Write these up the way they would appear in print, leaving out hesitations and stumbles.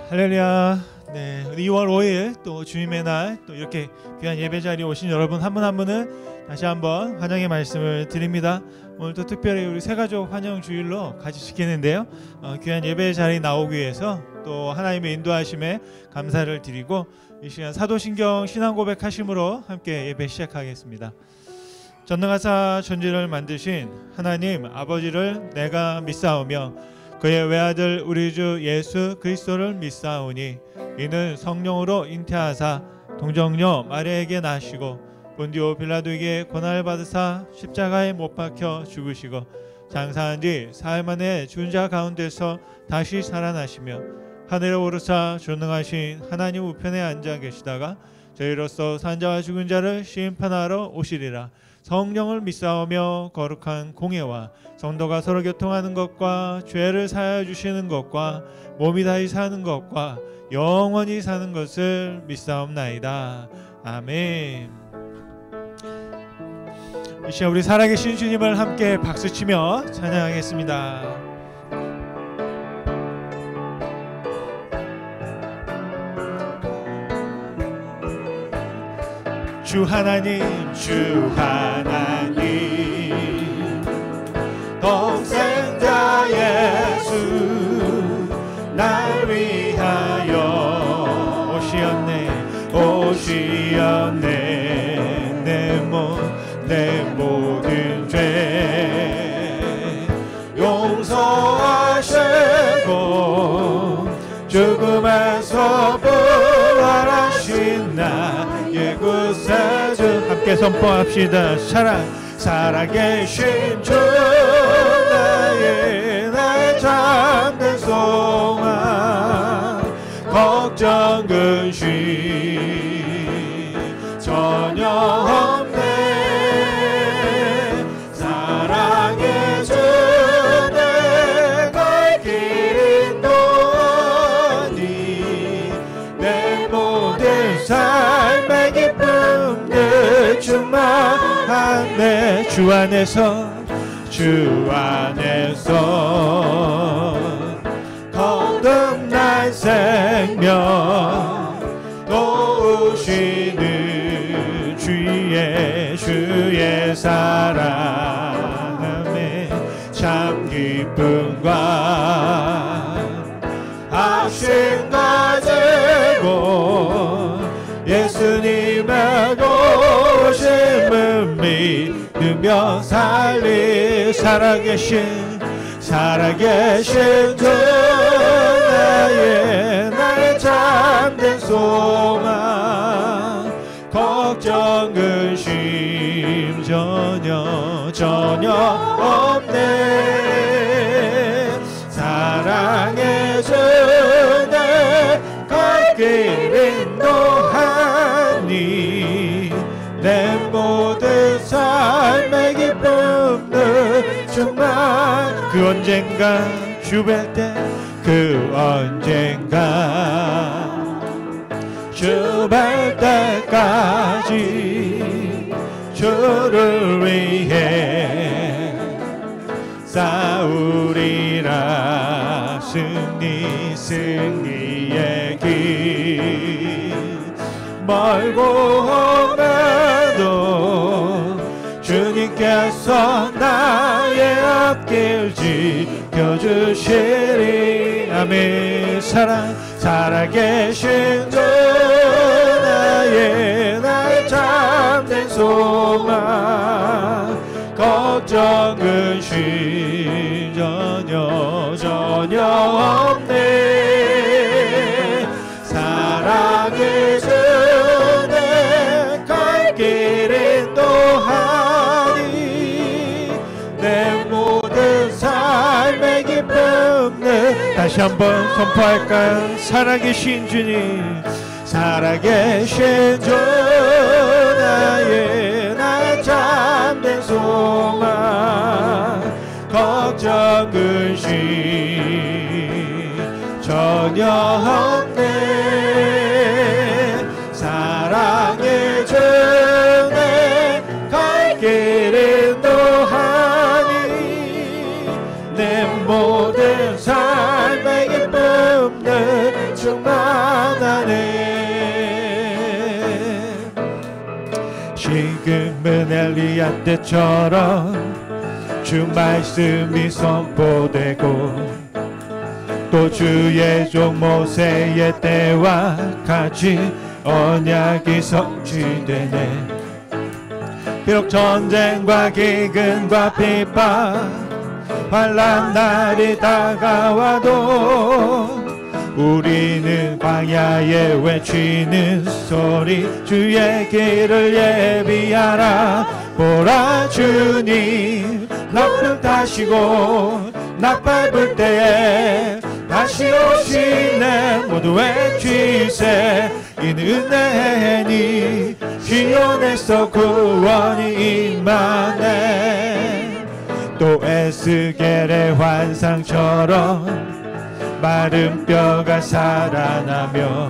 할렐루야. 네, 2월 5일 또 주님의 날 또 이렇게 귀한 예배 자리에 오신 여러분 한 분 한 분을 다시 한번 환영의 말씀을 드립니다. 오늘 또 특별히 우리 새가족 환영 주일로 같이 지키는데요. 귀한 예배 자리에 나오기 위해서 또 하나님의 인도하심에 감사를 드리고 이 시간 사도신경 신앙 고백하심으로 함께 예배 시작하겠습니다. 전능하사 천지를 만드신 하나님 아버지를 내가 믿사오며 그의 외아들 우리 주 예수 그리스도를 믿사오니 이는 성령으로 잉태하사 동정녀 마리아에게 나시고 본디오 빌라도에게 고난을 받으사 십자가에 못 박혀 죽으시고 장사한 뒤 사흘 만에 죽은 자 가운데서 다시 살아나시며 하늘에 오르사 전능하신 하나님 우편에 앉아 계시다가 저희로서 산자와 죽은 자를 심판하러 오시리라. 성령을 믿사오며 거룩한 공예와 성도가 서로 교통하는 것과 죄를 사하여 주시는 것과 몸이 다시 사는 것과 영원히 사는 것을 믿사옵나이다. 아멘. 이 시간 우리 살아계신 주님을 함께 박수치며 찬양하겠습니다. 주 하나님 주 하나님 독생자 예수 날 위하여 오시었네 내 모든 죄 용서하시고 죽음에서 부활하신 나의 구세주 함께 선포합시다. 살아계신 주 나의 참된 소망 걱정 근심 전혀 없네. 사랑의 주 내 갈 길 인도하니 내 모든 삶의 기쁨들 충만하네. 주 안에서 거듭날 생명 도우시는 주의 사랑에 참 기쁨과 확신 가지고 예수님의 오심을 믿으며 살아계신 주 나의 참된 소망 걱정 근심 전혀 없네. 사랑의 주 내 갈 길 인도하니 내 모든 삶의 기쁨들 충만. 그 언젠가 주뵐 때 주뵐 때까지 주를 위해 싸우리라. 승리의 길 멀고 험해도 주님께서 나의 앞길 지켜주시리. 아멘. 살아계신 주 나의 참된 소망 걱정 근심 전혀 없네. 사랑의 주 내 갈 길 인도하니 내 모든 삶의 기쁨 내. 다시 한번 선포할까요? 살아계신 주님 살아계신 주 나의 참된 소망 걱정 근심 전혀 없네. 사랑의 주 내 갈 길 인도하니 내 모든 삶의 기쁨 내 충만. 푸른 엘리야 때처럼 주 말씀이 선포되고 또 주의 종 모세의 때와 같이 언약이 성취되네. 비록 전쟁과 기근과 비판 환난 날이 다가와도 우리는 광야에 외치는 소리 주의 길을 예비하라. 보라 주님 나팔 타시고 나팔 때에 다시 오시네. 모두 외치세. 이는 은혜니 시온에서 구원이 임하네. 또 에스겔의 환상처럼 마른 뼈가 살아나며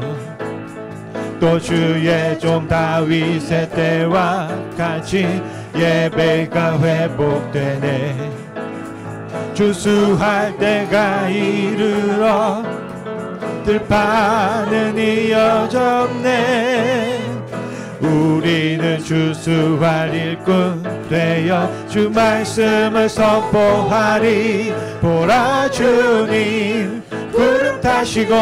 또 주의 종 다윗의 때와 같이 예배가 회복되네. 주수할 때가 이르러 들판은 이어졌네. 우리는 주수할 일꾼 되어 주 말씀을 선포하리. 보라 주님 구름 타시고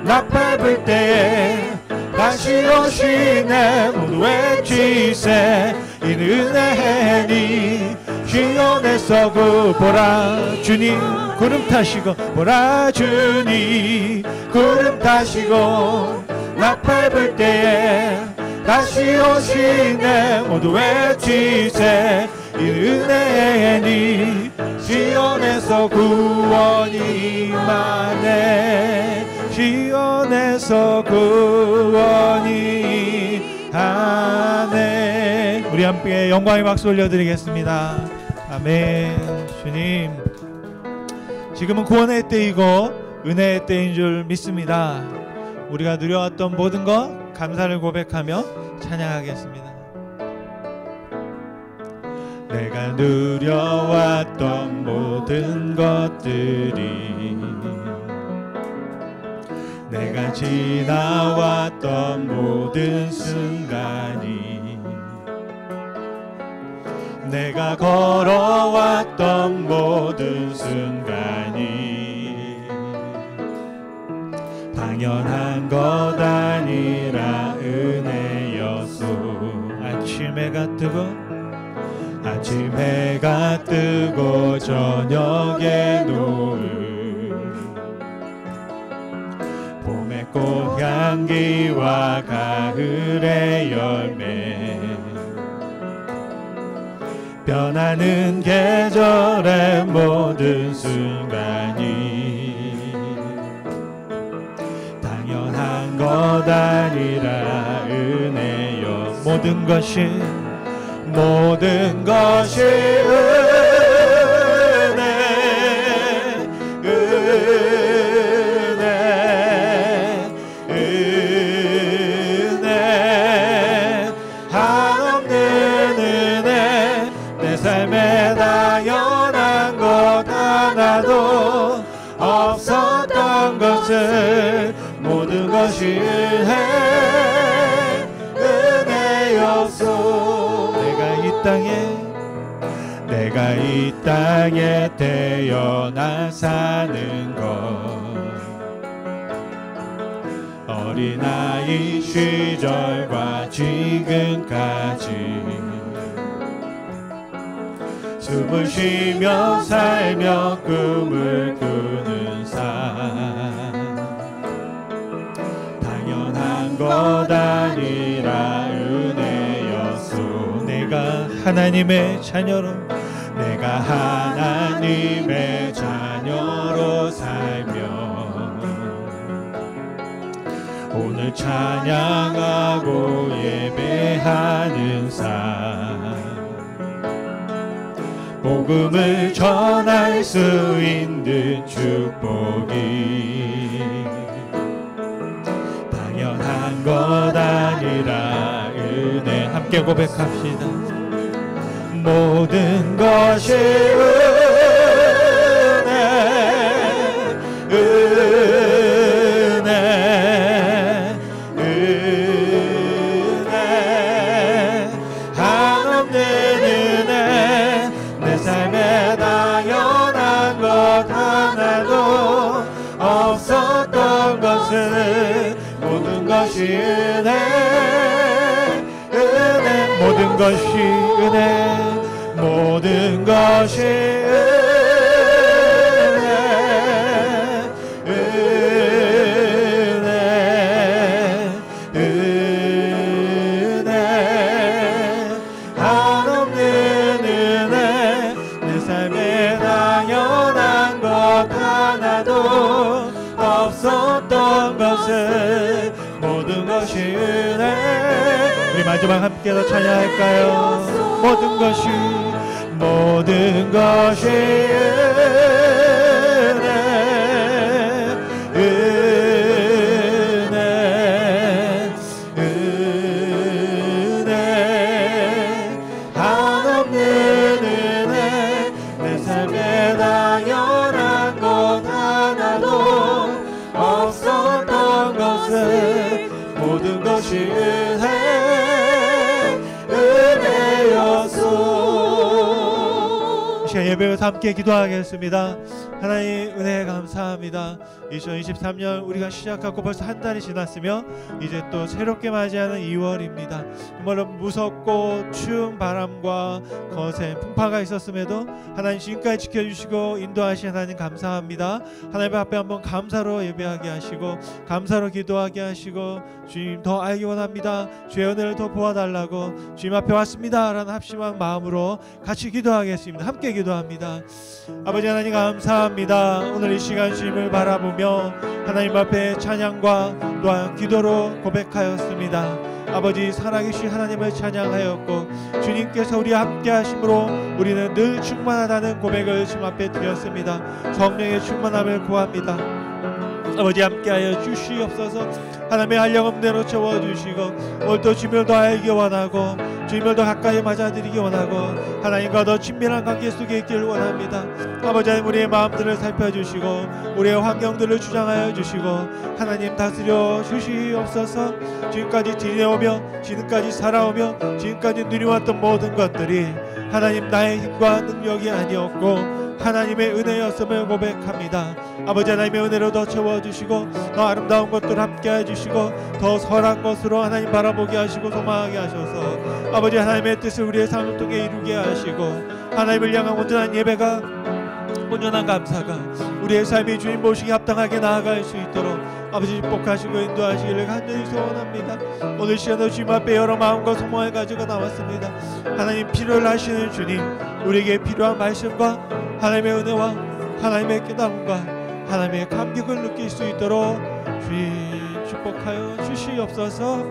나팔 불 때에 다시 오시네. 모두 외치세. 이는 은혜니 시온에서 보라 주님 구름 타시고 보라 주님 구름 타시고 나팔 불 때에 다시 오시네. 모두 외치세. 이는 은혜니 시온에서 구원이 임하네. 시온에서 구원이 하네. 우리 함께 영광의 박수 올려드리겠습니다. 아멘. 주님 지금은 구원의 때이고 은혜의 때인 줄 믿습니다. 우리가 누려왔던 모든 것 감사를 고백하며 찬양하겠습니다. 내가 누려왔던 모든 것들이 내가 지나왔던 모든 순간이 내가 걸어왔던 모든 순간이 당연한 것 아니라 은혜였소. 아침 해가 뜨고 저녁에 노을 봄의 꽃향기와 가을의 열매 변하는 계절의 모든 순간이 당연한 것 아니라 은혜여. 모든 것이 은혜 한없는 은혜. 내 삶에 당연한 것 하나도 없었던 것을 모든 것이 은혜였소. 내가 이 땅에 태어나 사는 것 어린아이 시절과 지금까지 숨을 쉬며 살며 꿈을 꾸는 삶 당연한 것 아니라 은혜였소. 내가 하나님의 자녀로 살며 오늘 찬양하고 예배하는 삶 복음을 전할 수 있는 축복이 당연한 것 아니라 은혜. 함께 고백합시다. 모든 것이 은혜 한없는 것은 모든 것이 은혜, 은혜, 모든 것이 은혜, 모든 것이 은혜, 은혜, 은혜, 한없는 은혜, 내 삶에 당연한 것 하나도 없었던 것은 모든 것이 은혜. 우리 마지막 함께 더 찬양할까요? 모든 것이 모든 것이 은혜, 은혜, 은혜, 한없는 은혜, 내 삶에 당연한 것 하나도 없었던 것은 모든 것이 은혜였소. 예배에서 함께 기도하겠습니다. 하나님 은혜 감사합니다. 2023년 우리가 시작하고 벌써 한 달이 지났으며 이제 또 새롭게 맞이하는 2월입니다. 정말로 무섭고 추운 바람과 거센 풍파가 있었음에도 하나님 지금까지 지켜주시고 인도하신 하나님 감사합니다. 하나님 앞에 한번 감사로 예배하게 하시고 감사로 기도하게 하시고 주님 더 알기 원합니다. 주의 은혜를 더 보아달라고 주님 앞에 왔습니다 라는 합심한 마음으로 같이 기도하겠습니다. 함께 기도합니다. 아버지 하나님 감사합니다. 오늘 이 시간 주님을 바라보며 하나님 앞에 찬양과 또한 기도로 고백하였습니다. 아버지 살아계신 하나님을 찬양하였고 주님께서 우리와 함께 하심으로 우리는 늘 충만하다는 고백을 주님 앞에 드렸습니다. 성령의 충만함을 구합니다. 아버지 함께하여 주시옵소서. 하나님의 한량없는 대로 채워주시고 오늘 또 주님을 더 알기 원하고 주님을 더 가까이 맞아들이기 원하고 하나님과 더 친밀한 관계 속에 있기를 원합니다. 아버지 하나님 우리의 마음들을 살펴주시고 우리의 환경들을 주장하여 주시고 하나님 다스려 주시옵소서. 지금까지 지내오며 지금까지 살아오며 지금까지 누려왔던 모든 것들이 하나님 나의 힘과 능력이 아니었고 하나님의 은혜였음을 고백합니다. 아버지 하나님의 은혜로 더 채워주시고 더 아름다운 것들 함께 해주시고 더 선한 것으로 하나님 바라보게 하시고 소망하게 하셔서 아버지 하나님의 뜻을 우리의 삶을 통해 이루게 하시고 하나님을 향한 온전한 예배가 온전한 감사가 우리의 삶이 주님 모시기 합당하게 나아갈 수 있도록 아버지 축복하시고 인도하시기를 간절히 소원합니다. 오늘 시간도 주님 앞에 여러 마음과 소망을 가지고 나왔습니다. 하나님 필요를 하시는 주님 우리에게 필요한 말씀과 하나님의 은혜와 하나님의 깨달음과 하나님의 감격을 느낄 수 있도록 주님 축복하여 주시옵소서.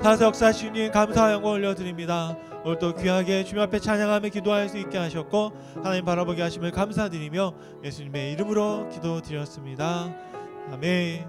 다시 역사하시니 감사와 영광 올려드립니다. 오늘 또 귀하게 주님 앞에 찬양하며 기도할 수 있게 하셨고 하나님 바라보게 하심을 감사드리며 예수님의 이름으로 기도드렸습니다. 아멘.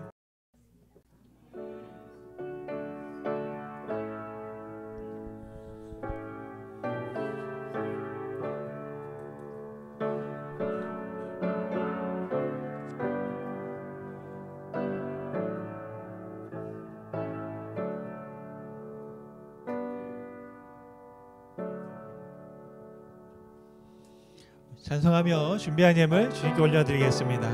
찬송하며 준비한 예물 주님께 올려드리겠습니다.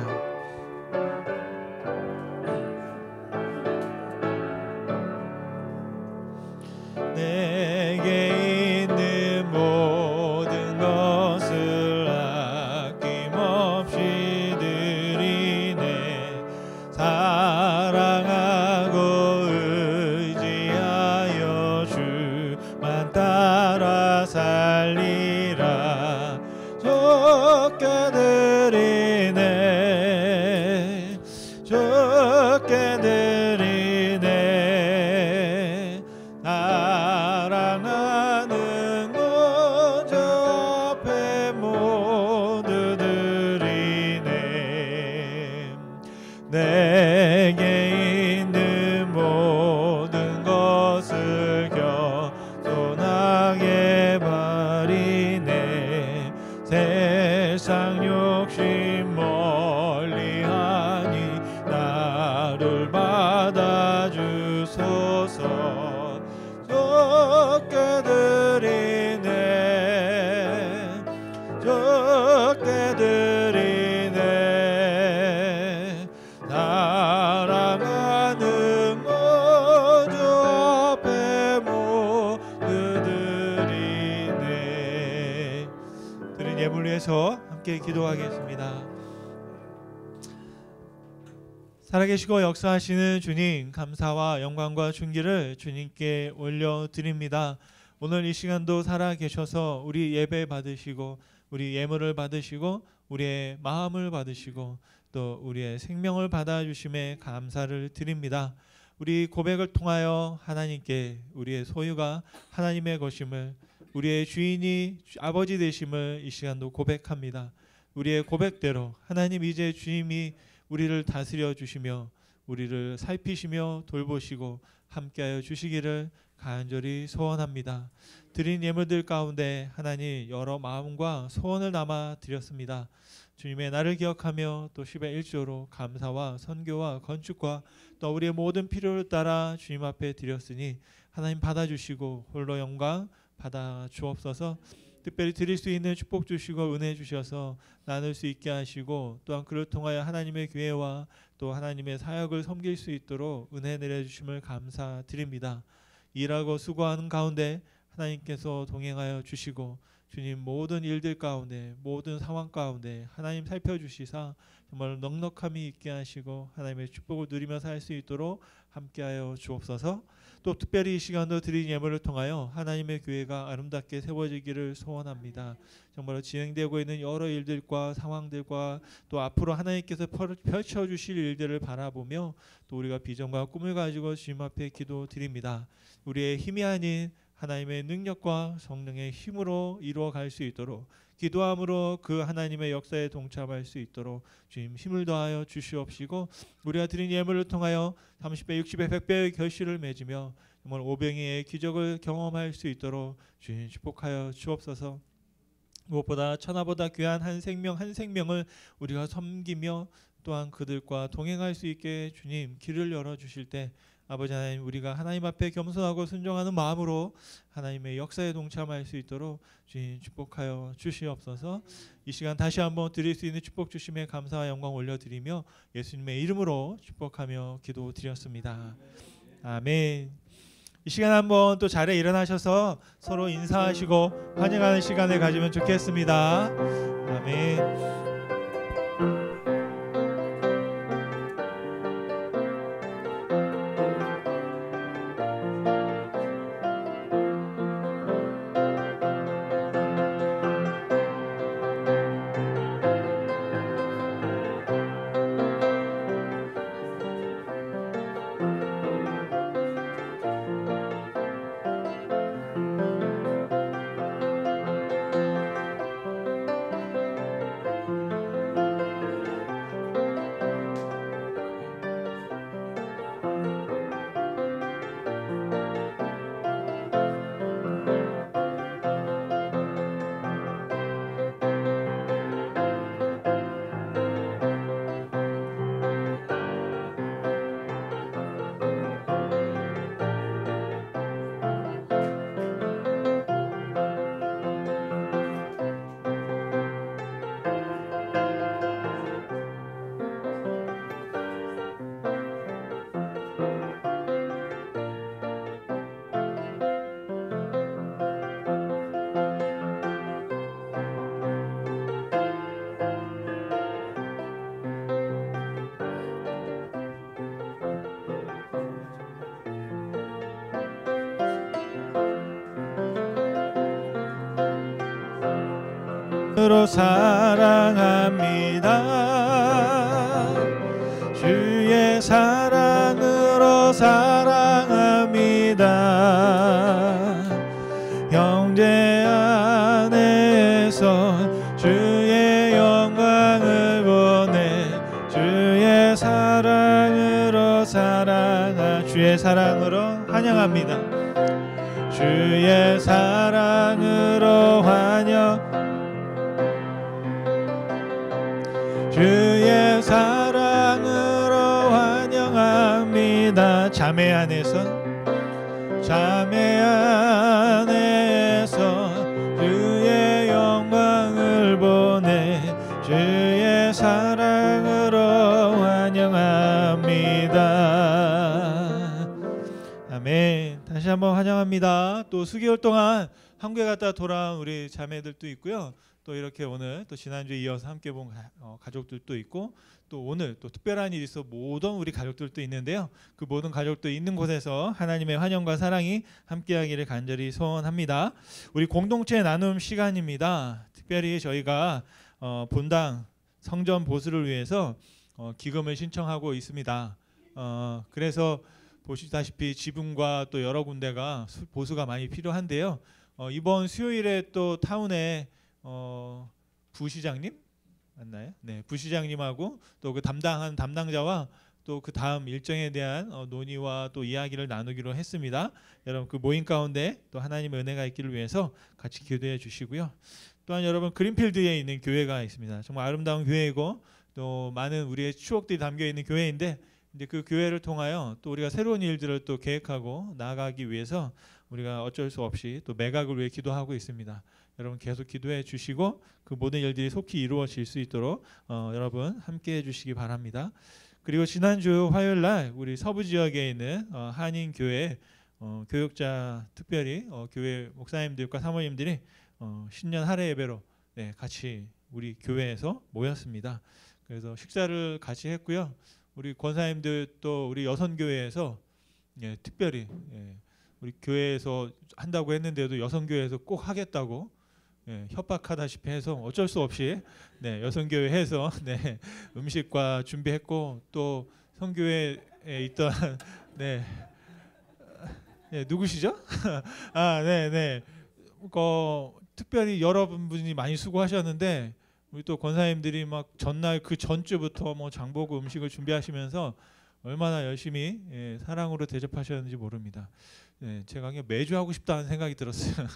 내게 있는 모든 것을 아낌없이 드리네. 사랑하고 의지하여 주만 따라 살리라. 좋게 드리네. 함께 기도하겠습니다. 살아계시고 역사하시는 주님, 감사와 영광과 존귀를 주님께 올려드립니다. 오늘 이 시간도 살아계셔서 우리 예배 받으시고 우리 예물을 받으시고 우리의 마음을 받으시고 또 우리의 생명을 받아주심에 감사를 드립니다. 우리 고백을 통하여 하나님께 우리의 소유가 하나님의 것임을, 우리의 주인이 아버지 되심을 이 시간도 고백합니다. 우리의 고백대로 하나님 이제 주님이 우리를 다스려 주시며 우리를 살피시며 돌보시고 함께하여 주시기를 간절히 소원합니다. 드린 예물들 가운데 하나님 여러 마음과 소원을 담아 드렸습니다. 주님의 날을 기억하며 또 10의 1조로 감사와 선교와 건축과 또 우리의 모든 필요를 따라 주님 앞에 드렸으니 하나님 받아주시고 홀로 영광 받아 주옵소서. 특별히 드릴 수 있는 축복 주시고 은혜 주셔서 나눌 수 있게 하시고 또한 그를 통하여 하나님의 교회와 또 하나님의 사역을 섬길 수 있도록 은혜 내려주심을 감사드립니다. 일하고 수고하는 가운데 하나님께서 동행하여 주시고 주님 모든 일들 가운데 모든 상황 가운데 하나님 살펴주시사 정말 넉넉함이 있게 하시고 하나님의 축복을 누리며 살 수 있도록 함께하여 주옵소서. 또 특별히 이 시간도 드린 예물을 통하여 하나님의 교회가 아름답게 세워지기를 소원합니다. 정말로 진행되고 있는 여러 일들과 상황들과 또 앞으로 하나님께서 펼쳐주실 일들을 바라보며 또 우리가 비전과 꿈을 가지고 주님 앞에 기도드립니다. 우리의 힘이 아닌 하나님의 능력과 성령의 힘으로 이루어갈 수 있도록 기도함으로 그 하나님의 역사에 동참할 수 있도록 주님 힘을 더하여 주시옵시고 우리가 드린 예물을 통하여 30배, 60배, 100배의 결실을 맺으며 정말 오병이의 기적을 경험할 수 있도록 주님 축복하여 주옵소서. 무엇보다 천하보다 귀한 한 생명 한 생명을 우리가 섬기며 또한 그들과 동행할 수 있게 주님 길을 열어주실 때 아버지 하나님 우리가 하나님 앞에 겸손하고 순종하는 마음으로 하나님의 역사에 동참할 수 있도록 주님 축복하여 주시옵소서. 이 시간 다시 한번 드릴 수 있는 축복 주심에 감사와 영광 올려드리며 예수님의 이름으로 축복하며 기도드렸습니다. 아멘. 이 시간 한번 또 자리에 일어나셔서 서로 인사하시고 환영하는 시간을 가지면 좋겠습니다. 아멘. 으로 사랑합니다. 주의 사랑으로 사랑합니다. 형제 안에서 주의 영광을 보내 주의 사랑으로 주의 사랑으로 환영합니다. 주의 사랑으로 주의 사랑으로 환영합니다. 자매 안에서 주의 영광을 보내 주의 사랑으로 환영합니다. 아멘. 다시 한번 환영합니다. 또 수개월 동안 한국에 갔다 돌아온 우리 자매들도 있고요. 또 이렇게 오늘 또 지난주에 이어서 함께 본 가족들도 있고 또 오늘 또 특별한 일이 있어 모든 우리 가족들도 있는데요. 그 모든 가족도 있는 곳에서 하나님의 환영과 사랑이 함께하기를 간절히 소원합니다. 우리 공동체 나눔 시간입니다. 특별히 저희가 본당 성전 보수를 위해서 기금을 신청하고 있습니다. 그래서 보시다시피 지붕과 또 여러 군데가 보수가 많이 필요한데요. 이번 수요일에 또 타운에 부시장님 맞나요? 네, 부시장님하고 또 그 담당자와 또 그 다음 일정에 대한 논의와 또 이야기를 나누기로 했습니다. 여러분 그 모임 가운데 또 하나님의 은혜가 있기를 위해서 같이 기도해 주시고요. 또한 여러분 그린필드에 있는 교회가 있습니다. 정말 아름다운 교회이고 또 많은 우리의 추억들이 담겨 있는 교회인데 이제 그 교회를 통하여 또 우리가 새로운 일들을 또 계획하고 나아가기 위해서 우리가 어쩔 수 없이 또 매각을 위해 기도하고 있습니다. 여러분 계속 기도해 주시고 그 모든 일들이 속히 이루어질 수 있도록 여러분 함께 해주시기 바랍니다. 그리고 지난주 화요일 날 우리 서부 지역에 있는 한인 교회 교육자 특별히 교회 목사님들과 사모님들이 신년 할애 예배로 같이 우리 교회에서 모였습니다. 그래서 식사를 같이 했고요. 우리 권사님들 또 우리 여선교회에서 특별히 우리 교회에서 한다고 했는데도 여선교회에서 꼭 하겠다고 협박하다시피 해서 어쩔 수 없이 여선교회에서 음식과 준비했고 또 선교회에 있던 누구시죠? 특별히 여러분이 많이 수고하셨는데 우리 또 권사님들이 막 전날 그 전주부터 뭐 장보고 음식을 준비하시면서 얼마나 열심히 사랑으로 대접하셨는지 모릅니다. 제가 그냥 매주 하고 싶다는 생각이 들었어요.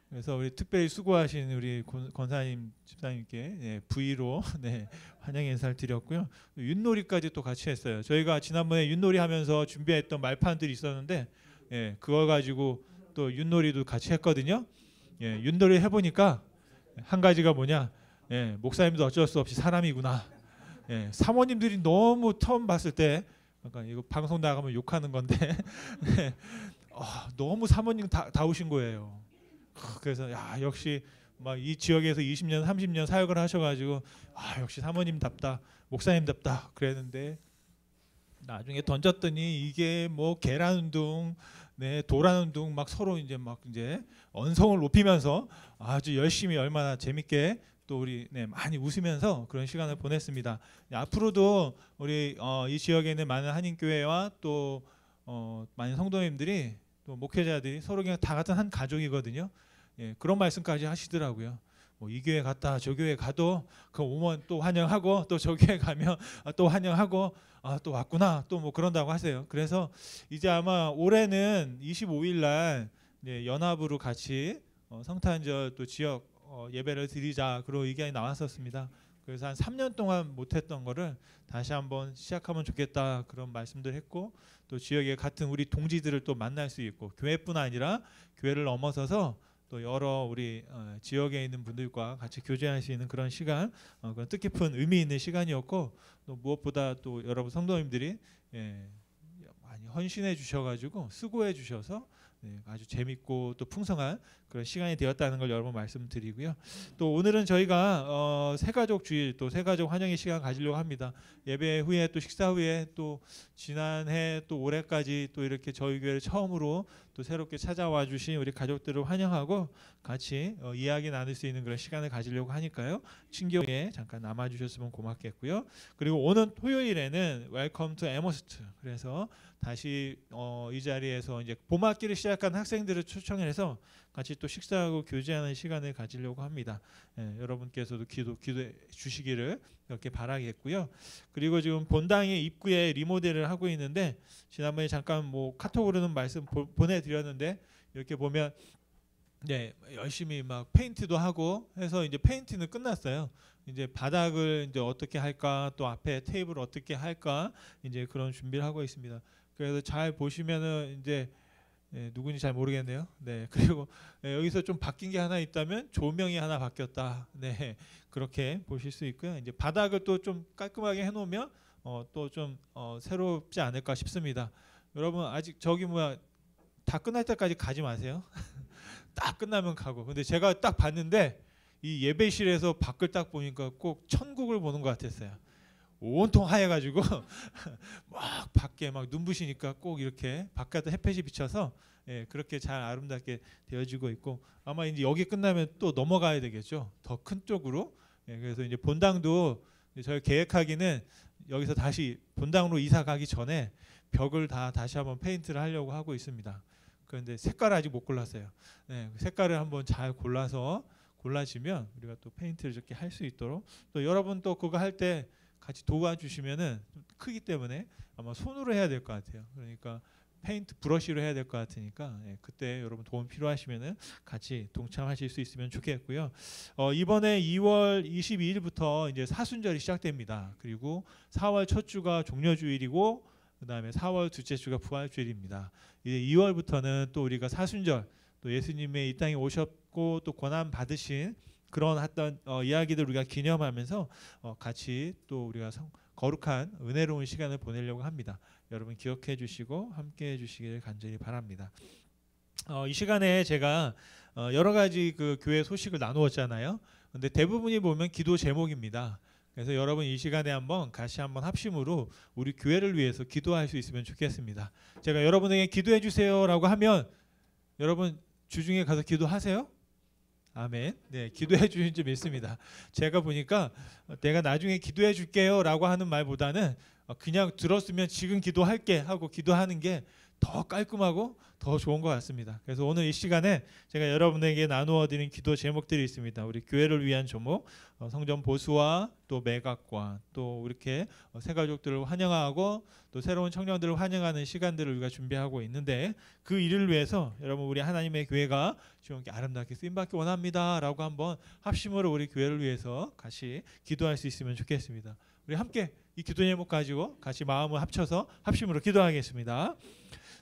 그래서 우리 특별히 수고하신 우리 권사님 집사님께 V로 환영 인사를 드렸고요. 윷놀이까지 또 같이 했어요. 저희가 지난번에 윷놀이 하면서 준비했던 말판들이 있었는데 그걸 가지고 또 윷놀이도 같이 했거든요. 윷놀이 해보니까 한 가지가 뭐냐, 목사님도 어쩔 수 없이 사람이구나. 사모님들이 너무 처음 봤을 때 이거 방송 나가면 욕하는 건데 너무 사모님 다우신 거예요. 그래서 역시 막 이 지역에서 20년 30년 사역을 하셔가지고 역시 사모님답다 목사님답다 그랬는데 나중에 던졌더니 이게 뭐 계란운동 도란운동 막 서로 이제 언성을 높이면서 아주 열심히 얼마나 재밌게 또 우리 많이 웃으면서 그런 시간을 보냈습니다. 앞으로도 우리 이 지역에 있는 많은 한인교회와 또 많은 성도님들이 또 목회자들이 서로 그냥 다 같은 한 가족이거든요. 그런 말씀까지 하시더라고요. 뭐 이 교회 갔다 저 교회 가도 그 오면 또 환영하고 또 저 교회 가면 또 환영하고 또 왔구나 또 뭐 그런다고 하세요. 그래서 이제 아마 올해는 25일 날 연합으로 같이 성탄절 또 지역 예배를 드리자 그런 의견이 나왔었습니다. 그래서 한 3년 동안 못했던 거를 다시 한번 시작하면 좋겠다 그런 말씀들 했고 또 지역에 같은 우리 동지들을 또 만날 수 있고 교회뿐 아니라 교회를 넘어서서 또 여러 우리 지역에 있는 분들과 같이 교제할 수 있는 그런 시간, 그런 뜻깊은 의미 있는 시간이었고 또 무엇보다 또 여러분 성도님들이 많이 헌신해 주셔가지고 수고해 주셔서 아주 재밌고 또 풍성한 그런 시간이 되었다는 걸 여러분 말씀드리고요. 또 오늘은 저희가 새가족 주일 또 새가족 환영의 시간 가지려고 합니다. 예배 후에 또 식사 후에 또 지난해 또 올해까지 또 이렇게 저희 교회를 처음으로 또 새롭게 찾아와 주신 우리 가족들을 환영하고 같이 이야기 나눌 수 있는 그런 시간을 가지려고 하니까요. 친교에 잠깐 남아 주셨으면 고맙겠고요. 그리고 오는 토요일에는 웰컴 투 에머스트 그래서 다시 이 자리에서 이제 봄학기를 시작한 학생들을 초청해서 같이 또 식사하고 교제하는 시간을 가지려고 합니다. 여러분께서도 기도해 주시기를 이렇게 바라겠고요. 그리고 지금 본당의 입구에 리모델을 하고 있는데 지난번에 잠깐 뭐 카톡으로는 말씀 보내드렸는데 이렇게 보면 열심히 막 페인트도 하고 해서 이제 페인트는 끝났어요. 이제 바닥을 이제 어떻게 할까 또 앞에 테이블 어떻게 할까 이제 그런 준비를 하고 있습니다. 그래서 잘 보시면은 이제 누군지 잘 모르겠네요. 그리고 여기서 좀 바뀐 게 하나 있다면 조명이 하나 바뀌었다. 그렇게 보실 수 있고요. 이제 바닥을 또 좀 깔끔하게 해놓으면 또 좀 새롭지 않을까 싶습니다. 여러분 아직 저기 다 끝날 때까지 가지 마세요. 딱 끝나면 가고. 근데 제가 딱 봤는데 이 예배실에서 밖을 딱 보니까 꼭 천국을 보는 것 같았어요. 온통 하얘가지고 막 밖에 막 눈부시니까 꼭 이렇게 바깥에 햇볕이 비쳐서 예, 그렇게 잘 아름답게 되어지고 있고, 아마 이제 여기 끝나면 또 넘어가야 되겠죠. 더 큰 쪽으로. 예, 그래서 이제 본당도 저희 계획하기는 여기서 다시 본당으로 이사 가기 전에 벽을 다 다시 한번 페인트를 하려고 하고 있습니다. 그런데 색깔을 아직 못 골랐어요. 네, 색깔을 한번 잘 골라지면 우리가 또 페인트를 이렇게 할 수 있도록, 또 여러분 또 그거 할 때 같이 도와주시면은 좀 크기 때문에 아마 손으로 해야 될 것 같아요. 그러니까 페인트 브러쉬로 해야 될 것 같으니까 예, 그때 여러분 도움 필요하시면은 같이 동참하실 수 있으면 좋겠고요. 이번에 2월 22일부터 이제 사순절이 시작됩니다. 그리고 4월 첫 주가 종려주일이고 그다음에 4월 둘째 주가 부활주일입니다. 이제 2월부터는 또 우리가 사순절, 또 예수님의 이 땅에 오셨고 또 고난 받으신 그런 어떤 이야기들 우리가 기념하면서 같이 또 우리가 거룩한 은혜로운 시간을 보내려고 합니다. 여러분 기억해 주시고 함께 해 주시길 간절히 바랍니다. 이 시간에 제가 여러 가지 그 교회 소식을 나누었잖아요. 근데 대부분이 보면 기도 제목입니다. 그래서 여러분 이 시간에 같이 한번 합심으로 우리 교회를 위해서 기도할 수 있으면 좋겠습니다. 제가 여러분에게 기도해 주세요라고 하면 여러분 주중에 가서 기도하세요? 아멘. 네, 기도해 주신 줄 믿습니다. 제가 보니까 내가 나중에 기도해 줄게요라고 하는 말보다는 그냥 들었으면 지금 기도할게 하고 기도하는 게 더 깔끔하고 더 좋은 것 같습니다. 그래서 오늘 이 시간에 제가 여러분에게 나누어 드린 기도 제목들이 있습니다. 우리 교회를 위한 제목, 성전 보수와 또 매각과 또 이렇게 새 가족들을 환영하고 또 새로운 청년들을 환영하는 시간들을 우리가 준비하고 있는데, 그 일을 위해서 여러분 우리 하나님의 교회가 주님께 아름답게 쓰임받기 원합니다라고 한번 합심으로 우리 교회를 위해서 같이 기도할 수 있으면 좋겠습니다. 우리 함께 이 기도 제목 가지고 같이 마음을 합쳐서 합심으로 기도하겠습니다.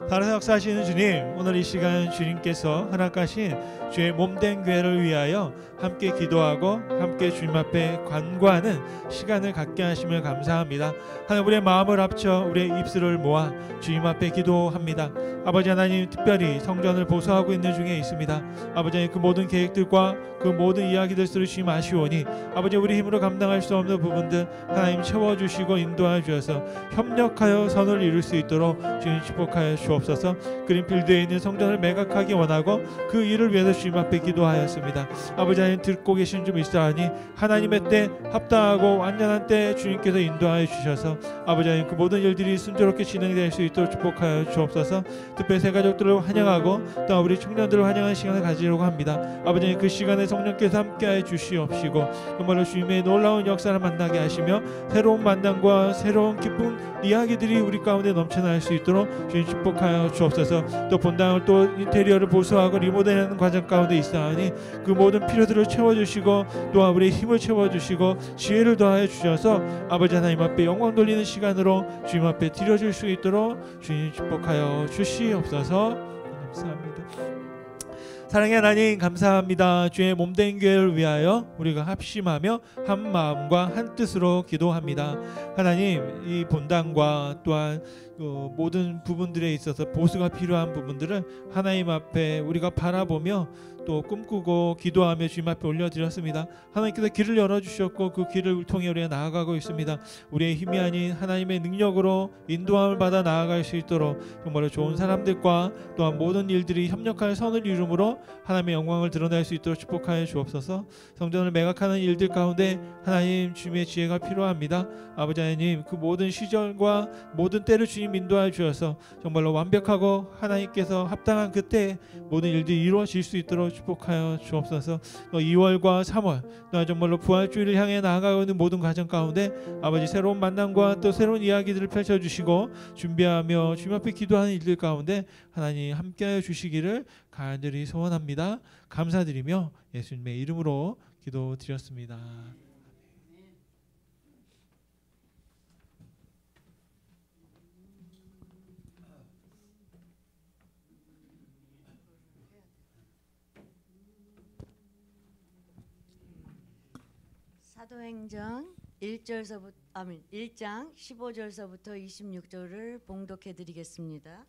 살아서 역사하시는 주님, 오늘 이 시간 주님께서 허락하신 주의 몸된 교회를 위하여 함께 기도하고 함께 주님 앞에 관구하는 시간을 갖게 하심을 감사합니다. 하나님, 우리의 마음을 합쳐 우리의 입술을 모아 주님 앞에 기도합니다. 아버지 하나님, 특별히 성전을 보수하고 있는 중에 있습니다. 아버지 하나님, 그 모든 계획들과 그 모든 이야기들 쓰시면 아쉬우니 아버지, 우리 힘으로 감당할 수 없는 부분들 하나님 채워주시고 인도하여 주셔서 협력하여 선을 이룰 수 있도록 주님 축복하여 주옵소서. 그린필드에 있는 성전을 매각하기 원하고 그 일을 위해서 주님 앞에 기도하였습니다. 아버지 하나님, 듣고 계신 줄 믿사오니 하나님의 때 합당하고 완전한 때 주님께서 인도하여 주셔서 아버지 하나님, 그 모든 일들이 순조롭게 진행될 수 있도록 축복하여 주옵소서. 특별히 새 가족들을 환영하고 또 우리 청년들을 환영하는 시간을 가지려고 합니다. 아버지 하나님, 그 시간에 성령께서 함께하여 주시옵시고 정말로 주님의 놀라운 역사를 만나게 하시며 새로운 만남과 새로운 기쁜 이야기들이 우리 가운데 넘쳐날 수 있도록 주님 축복하여 주옵소서. 또 본당을 또 인테리어를 보수하고 리모델하는 과정 가운데 있사오니 그 모든 필요들을 채워주시고 또한 우리의 힘을 채워주시고 지혜를 더하여 주셔서 아버지 하나님 앞에 영광 돌리는 시간으로 주님 앞에 드려줄 수 있도록 주님 축복하여 주시옵소서. 감사합니다. 사랑의 하나님, 감사합니다. 주의 몸된 교회를 위하여 우리가 합심하며 한 마음과 한 뜻으로 기도합니다. 하나님, 이 본당과 또한 모든 부분들에 있어서 보수가 필요한 부분들을 하나님 앞에 우리가 바라보며 또 꿈꾸고 기도하며 주님 앞에 올려드렸습니다. 하나님께서 길을 열어주셨고 그 길을 통해 우리가 나아가고 있습니다. 우리의 힘이 아닌 하나님의 능력으로 인도함을 받아 나아갈 수 있도록 정말로 좋은 사람들과 또한 모든 일들이 협력할 선을 이루므로 하나님의 영광을 드러낼 수 있도록 축복하여 주옵소서. 성전을 매각하는 일들 가운데 하나님 주님의 지혜가 필요합니다. 아버지 하나님, 그 모든 시절과 모든 때를 주님 인도하여 주셔서 정말로 완벽하고 하나님께서 합당한 그때 모든 일들이 이루어질 수 있도록 축복하여 주옵소서. 또 2월과 3월 또 정말로 부활주의를 향해 나아가고 있는 모든 과정 가운데 아버지 새로운 만남과 또 새로운 이야기들을 펼쳐주시고 준비하며 주님 앞에 기도하는 일들 가운데 하나님 함께하여 주시기를 간절히 소원합니다. 감사드리며 예수님의 이름으로 기도드렸습니다. 사도행전 1장 15절서부터 26절을 봉독해 드리겠습니다.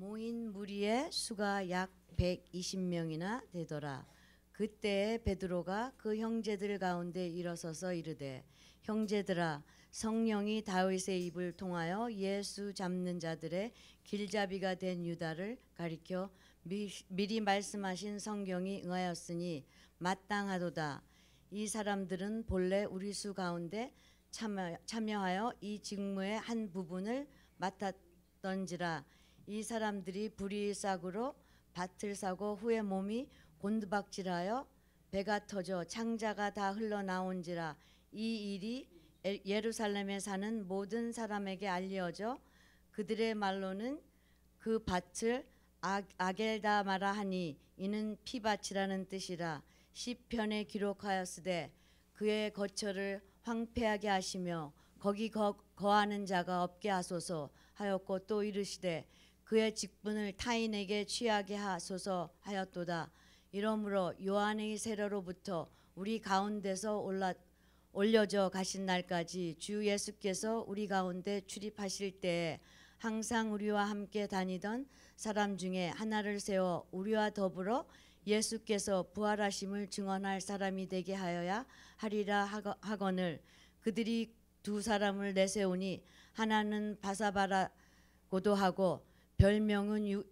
모인 무리의 수가 약 120명이나 되더라. 그때 베드로가 그 형제들 가운데 일어서서 이르되 형제들아 성령이 다윗의 입을 통하여 예수 잡는 자들의 길잡이가 된 유다를 가리켜 미리 말씀하신 성경이 응하였으니 마땅하도다. 이 사람들은 본래 우리 수 가운데 참여하여 이 직무의 한 부분을 맡았던지라. 이 사람들이 불의 싹으로 밭을 사고 후에 몸이 곤두박질하여 배가 터져 창자가 다 흘러나온지라. 이 일이 예루살렘에 사는 모든 사람에게 알려져 그들의 말로는 그 밭을 아겔다마라 하니 이는 피밭이라는 뜻이라. 시편에 기록하였으되 그의 거처를 황폐하게 하시며 거기 거하는 자가 없게 하소서 하였고 또 이르시되 그의 직분을 타인에게 취하게 하소서 하였도다. 이러므로 요한의 세례로부터 우리 가운데서 올려져 가신 날까지 주 예수께서 우리 가운데 출입하실 때에 항상 우리와 함께 다니던 사람 중에 하나를 세워 우리와 더불어 예수께서 부활하심을 증언할 사람이 되게 하여야 하리라 하거늘 그들이 두 사람을 내세우니 하나는 바사바라고도 하고 별명은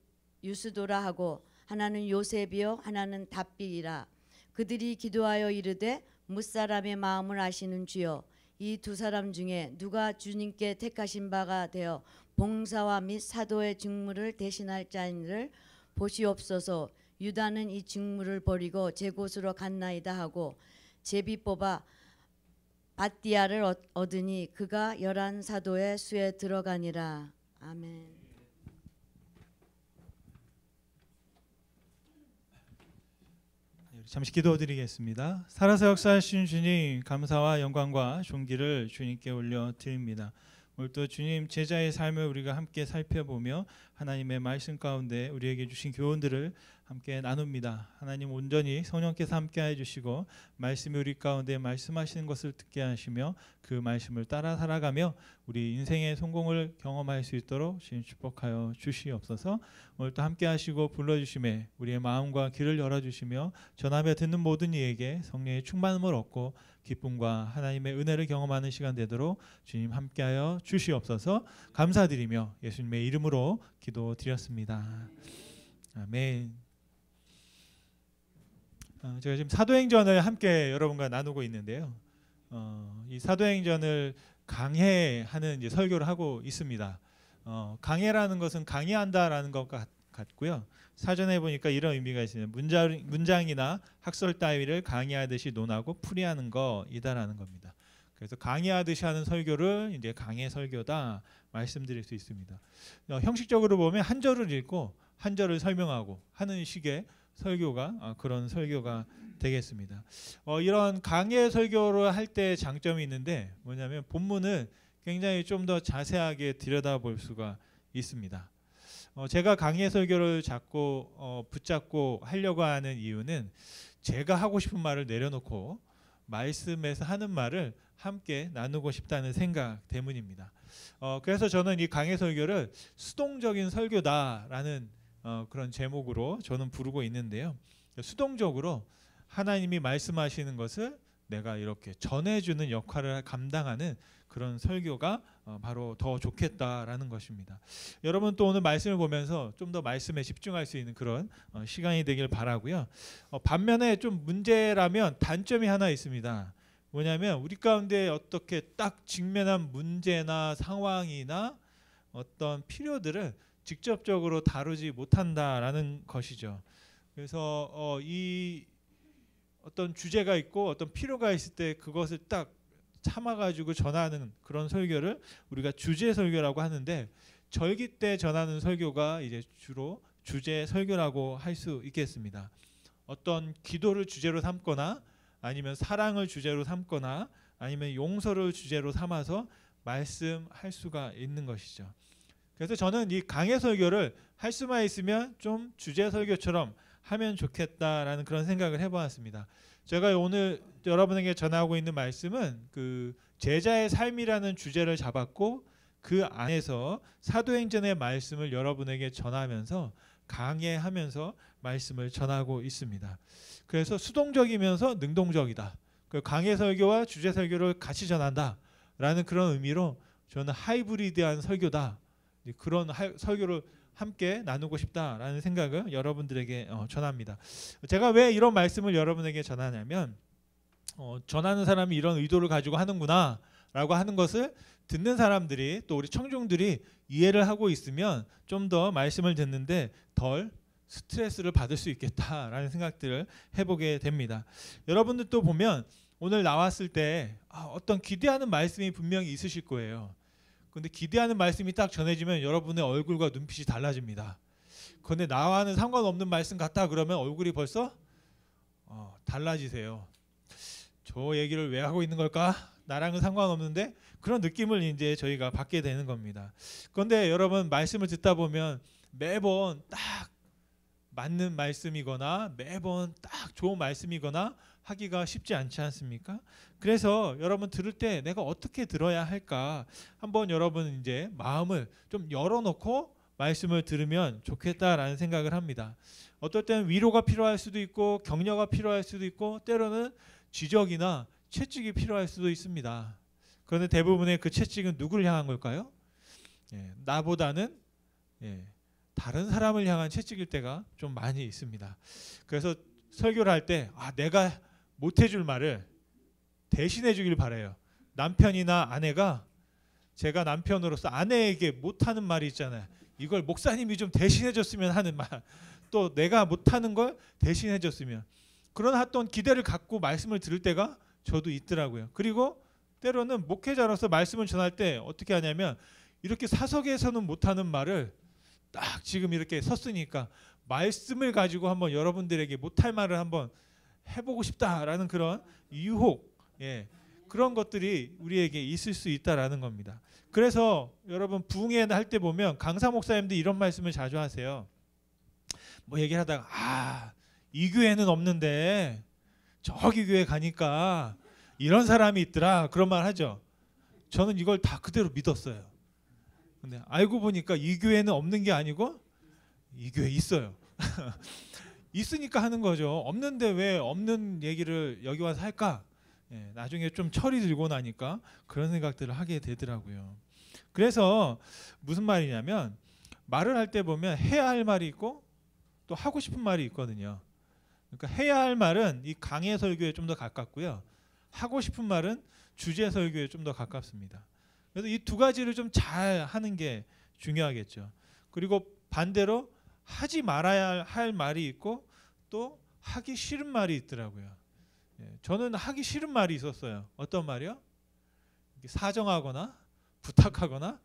유스도라 하고 하나는 요셉이요 하나는 답비이라. 그들이 기도하여 이르되 무사람의 마음을 아시는 주여 이 두 사람 중에 누가 주님께 택하신 바가 되어 봉사와 및 사도의 직무를 대신할 자인을 보시옵소서. 유다는 이 직무를 버리고 제 곳으로 갔나이다 하고 제비 뽑아 바띠아를 얻으니 그가 11 사도의 수에 들어가니라. 아멘. 잠시 기도드리겠습니다. 살아서 역사하신 주님 감사와 영광과 존귀를 주님께 올려드립니다. 오늘 또 주님 제자의 삶을 우리가 함께 살펴보며 하나님의 말씀 가운데 우리에게 주신 교훈들을 함께 나눕니다. 하나님 온전히 성령께서 함께해 주시고 말씀이 우리 가운데 말씀하시는 것을 듣게 하시며 그 말씀을 따라 살아가며 우리 인생의 성공을 경험할 수 있도록 주님 축복하여 주시옵소서. 오늘 또 함께 하시고 불러주심에 우리의 마음과 귀를 열어주시며 전하며 듣는 모든 이에게 성령의 충만함을 얻고 기쁨과 하나님의 은혜를 경험하는 시간 되도록 주님 함께하여 주시옵소서. 감사드리며 예수님의 이름으로 기도드렸습니다. 아멘. 제가 지금 사도행전을 함께 여러분과 나누고 있는데요. 이 사도행전을 강해하는 이제 설교를 하고 있습니다. 강해라는 것은 강의한다라는 것 같고요. 사전에 보니까 이런 의미가 있습니다. 문장이나 학설 따위를 강의하듯이 논하고 풀이하는 것이다라는 겁니다. 그래서 강의하듯이 하는 설교를 이제 강해 설교다 말씀드릴 수 있습니다. 형식적으로 보면 한 절을 읽고 한 절을 설명하고 하는 식의 설교가 그런 설교가 되겠습니다. 이런 강해 설교를 할 때 장점이 있는데 뭐냐면 본문을 굉장히 좀 더 자세하게 들여다볼 수가 있습니다. 제가 강해 설교를 붙잡고 하려고 하는 이유는 제가 하고 싶은 말을 내려놓고 말씀에서 하는 말을 함께 나누고 싶다는 생각 때문입니다. 그래서 저는 이 강해 설교를 수동적인 설교다라는 그런 제목으로 저는 부르고 있는데요. 수동적으로 하나님이 말씀하시는 것을 내가 이렇게 전해주는 역할을 감당하는 그런 설교가 바로 더 좋겠다라는 것입니다. 여러분 또 오늘 말씀을 보면서 좀 더 말씀에 집중할 수 있는 그런 시간이 되길 바라고요. 반면에 좀 문제라면 단점이 하나 있습니다. 뭐냐면 우리 가운데 어떻게 딱 직면한 문제나 상황이나 어떤 필요들을 직접적으로 다루지 못한다라는 것이죠. 그래서 이 어떤 주제가 있고 어떤 필요가 있을 때 그것을 딱 참아가지고 전하는 그런 설교를 우리가 주제 설교라고 하는데 절기 때 전하는 설교가 이제 주로 주제 설교라고 할 수 있겠습니다. 어떤 기도를 주제로 삼거나 아니면 사랑을 주제로 삼거나 아니면 용서를 주제로 삼아서 말씀할 수가 있는 것이죠. 그래서 저는 이 강해 설교를 할 수만 있으면 좀 주제 설교처럼 하면 좋겠다라는 그런 생각을 해보았습니다. 제가 오늘 여러분에게 전하고 있는 말씀은 그 제자의 삶이라는 주제를 잡았고 그 안에서 사도행전의 말씀을 여러분에게 전하면서 강해하면서 말씀을 전하고 있습니다. 그래서 수동적이면서 능동적이다. 그 강해 설교와 주제 설교를 같이 전한다라는 그런 의미로 저는 하이브리드한 설교다. 그런 설교를 함께 나누고 싶다라는 생각을 여러분들에게 전합니다. 제가 왜 이런 말씀을 여러분에게 전하냐면 전하는 사람이 이런 의도를 가지고 하는구나 라고 하는 것을 듣는 사람들이 또 우리 청중들이 이해를 하고 있으면 좀 더 말씀을 듣는데 덜 스트레스를 받을 수 있겠다라는 생각들을 해보게 됩니다. 여러분들도 보면 오늘 나왔을 때 어떤 기대하는 말씀이 분명히 있으실 거예요. 근데 기대하는 말씀이 딱 전해지면 여러분의 얼굴과 눈빛이 달라집니다. 그런데 나와는 상관없는 말씀 같다 그러면 얼굴이 벌써 달라지세요. 저 얘기를 왜 하고 있는 걸까? 나랑은 상관없는데 그런 느낌을 이제 저희가 받게 되는 겁니다. 그런데 여러분 말씀을 듣다 보면 매번 딱 맞는 말씀이거나 매번 딱 좋은 말씀이거나 하기가 쉽지 않지 않습니까? 그래서 여러분 들을 때 내가 어떻게 들어야 할까? 한번 여러분 이제 마음을 좀 열어놓고 말씀을 들으면 좋겠다라는 생각을 합니다. 어떨 때는 위로가 필요할 수도 있고 격려가 필요할 수도 있고 때로는 지적이나 채찍이 필요할 수도 있습니다. 그런데 대부분의 그 채찍은 누구를 향한 걸까요? 나보다는 다른 사람을 향한 채찍일 때가 좀 많이 있습니다. 그래서 설교를 할 때 내가 못해줄 말을 대신해 주길 바라요. 남편이나 아내가 제가 남편으로서 아내에게 못하는 말이 있잖아요. 이걸 목사님이 좀 대신해 줬으면 하는 말, 또 내가 못하는 걸 대신해 줬으면, 그런 어떤 기대를 갖고 말씀을 들을 때가 저도 있더라고요. 그리고 때로는 목회자로서 말씀을 전할 때 어떻게 하냐면 이렇게 사석에서는 못하는 말을 딱 지금 이렇게 섰으니까 말씀을 가지고 한번 여러분들에게 못할 말을 한번 해보고 싶다라는 그런 유혹, 그런 것들이 우리에게 있을 수 있다라는 겁니다. 그래서 여러분 부흥회 할 때 보면 강사 목사님들 이런 말씀을 자주 하세요. 뭐 얘기를 하다가 이 교회는 없는데 저기 교회 가니까 이런 사람이 있더라 그런 말 하죠. 저는 이걸 다 그대로 믿었어요. 근데 알고 보니까 이 교회는 없는 게 아니고 이 교회 있어요. 있으니까 하는 거죠. 없는데 왜 없는 얘기를 여기 와서 할까? 나중에 좀 철이 들고 나니까 그런 생각들을 하게 되더라고요. 그래서 무슨 말이냐면 말을 할 때 보면 해야 할 말이 있고 또 하고 싶은 말이 있거든요. 그러니까 해야 할 말은 이 강해 설교에 좀 더 가깝고요. 하고 싶은 말은 주제 설교에 좀 더 가깝습니다. 그래서 이 두 가지를 좀 잘 하는 게 중요하겠죠. 그리고 반대로 하지 말아야 할 말이 있고 또 하기 싫은 말이 있더라고요. 저는 하기 싫은 말이 있었어요. 어떤 말이요? 사정하거나 부탁하거나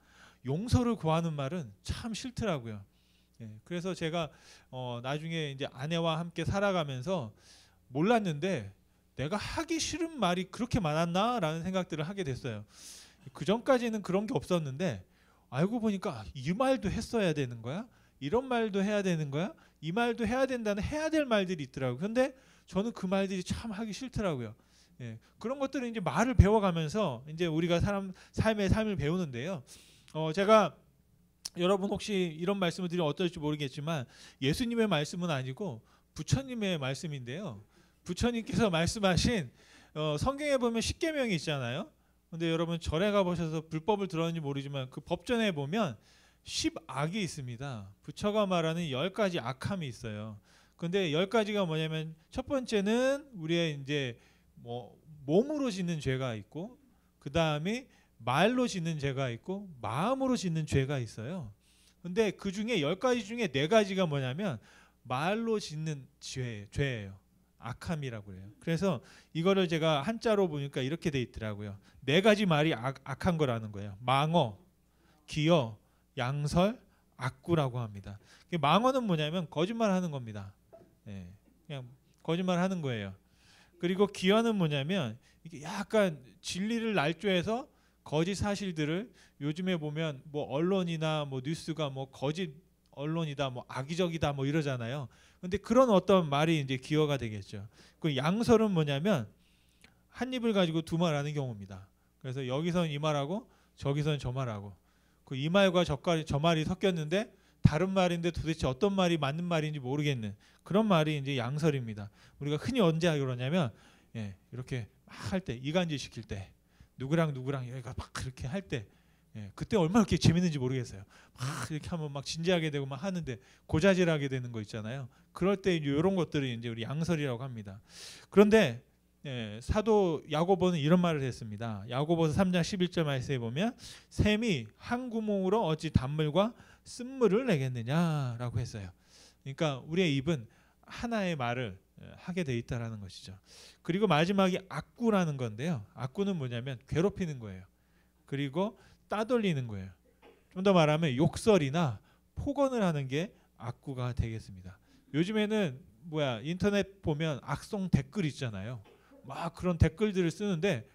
용서를 구하는 말은 참 싫더라고요. 그래서 제가 나중에 이제 아내와 함께 살아가면서 몰랐는데 내가 하기 싫은 말이 그렇게 많았나라는 생각들을 하게 됐어요. 그 전까지는 그런 게 없었는데 알고 보니까 이 말도 했어야 되는 거야? 이런 말도 해야 되는 거야? 이 말도 해야 된다는 해야 될 말들이 있더라고요. 근데 저는 그 말들이 참 하기 싫더라고요. 그런 것들을 이제 말을 배워가면서 이제 우리가 삶을 배우는데요. 제가 여러분 혹시 이런 말씀을 드리면 어떨지 모르겠지만 예수님의 말씀은 아니고 부처님의 말씀인데요. 부처님께서 말씀하신 성경에 보면 십계명이 있잖아요. 근데 여러분 절에 가보셔서 불법을 들었는지 모르지만 그 법전에 보면 10악이 있습니다. 부처가 말하는 10가지 악함이 있어요. 근데 10가지가 뭐냐면 첫 번째는 우리의 이제 몸으로 짓는 죄가 있고 그 다음에 말로 짓는 죄가 있고 마음으로 짓는 죄가 있어요. 근데 그 중에 10가지 중에 4가지가 뭐냐면 말로 짓는 죄예요. 악함이라고 해요. 그래서 이거를 제가 한자로 보니까 이렇게 돼 있더라고요. 4가지 말이 악한 거라는 거예요. 망어, 기어, 양설, 악구라고 합니다. 망어는 뭐냐면 거짓말하는 겁니다. 그냥 거짓말하는 거예요. 그리고 기어는 뭐냐면 이게 약간 진리를 날조해서 거짓 사실들을 요즘에 보면 뭐 언론이나 뭐 뉴스가 뭐 거짓 언론이다, 뭐 악의적이다, 뭐 이러잖아요. 근데 그런 어떤 말이 이제 기어가 되겠죠. 그 양설은 뭐냐면 한 입을 가지고 두 말 하는 경우입니다. 그래서 여기선 이 말하고 저기선 저 말하고 그 이 말과 저 말이 섞였는데 다른 말인데 도대체 어떤 말이 맞는 말인지 모르겠는 그런 말이 이제 양설입니다. 우리가 흔히 언제 그러냐면 이렇게 막 할 때 이간질 시킬 때 누구랑 얘가 막 그렇게 할 때 그때 얼마나 그렇게 재밌는지 모르겠어요. 막 이렇게 하면 막 진지하게 되고 막 하는데 고자질하게 되는 거 있잖아요. 그럴 때 이런 것들을 이제 우리 양설이라고 합니다. 그런데 사도 야고보는 이런 말을 했습니다. 야고보서 3장 11절 말씀에 보면 샘이 한 구멍으로 어찌 단물과 쓴물을 내겠느냐라고 했어요. 그러니까 우리의 입은 하나의 말을 하게 돼 있다라는 것이죠. 그리고 마지막이 악구라는 건데요. 악구는 뭐냐면 괴롭히는 거예요. 그리고 따돌리는 거예요. 좀 더 말하면 욕설이나 폭언을 하는 게 악구가 되겠습니다. 요즘에는 인터넷 보면 악성 댓글 있잖아요. 막 그런 댓글들을 쓰는데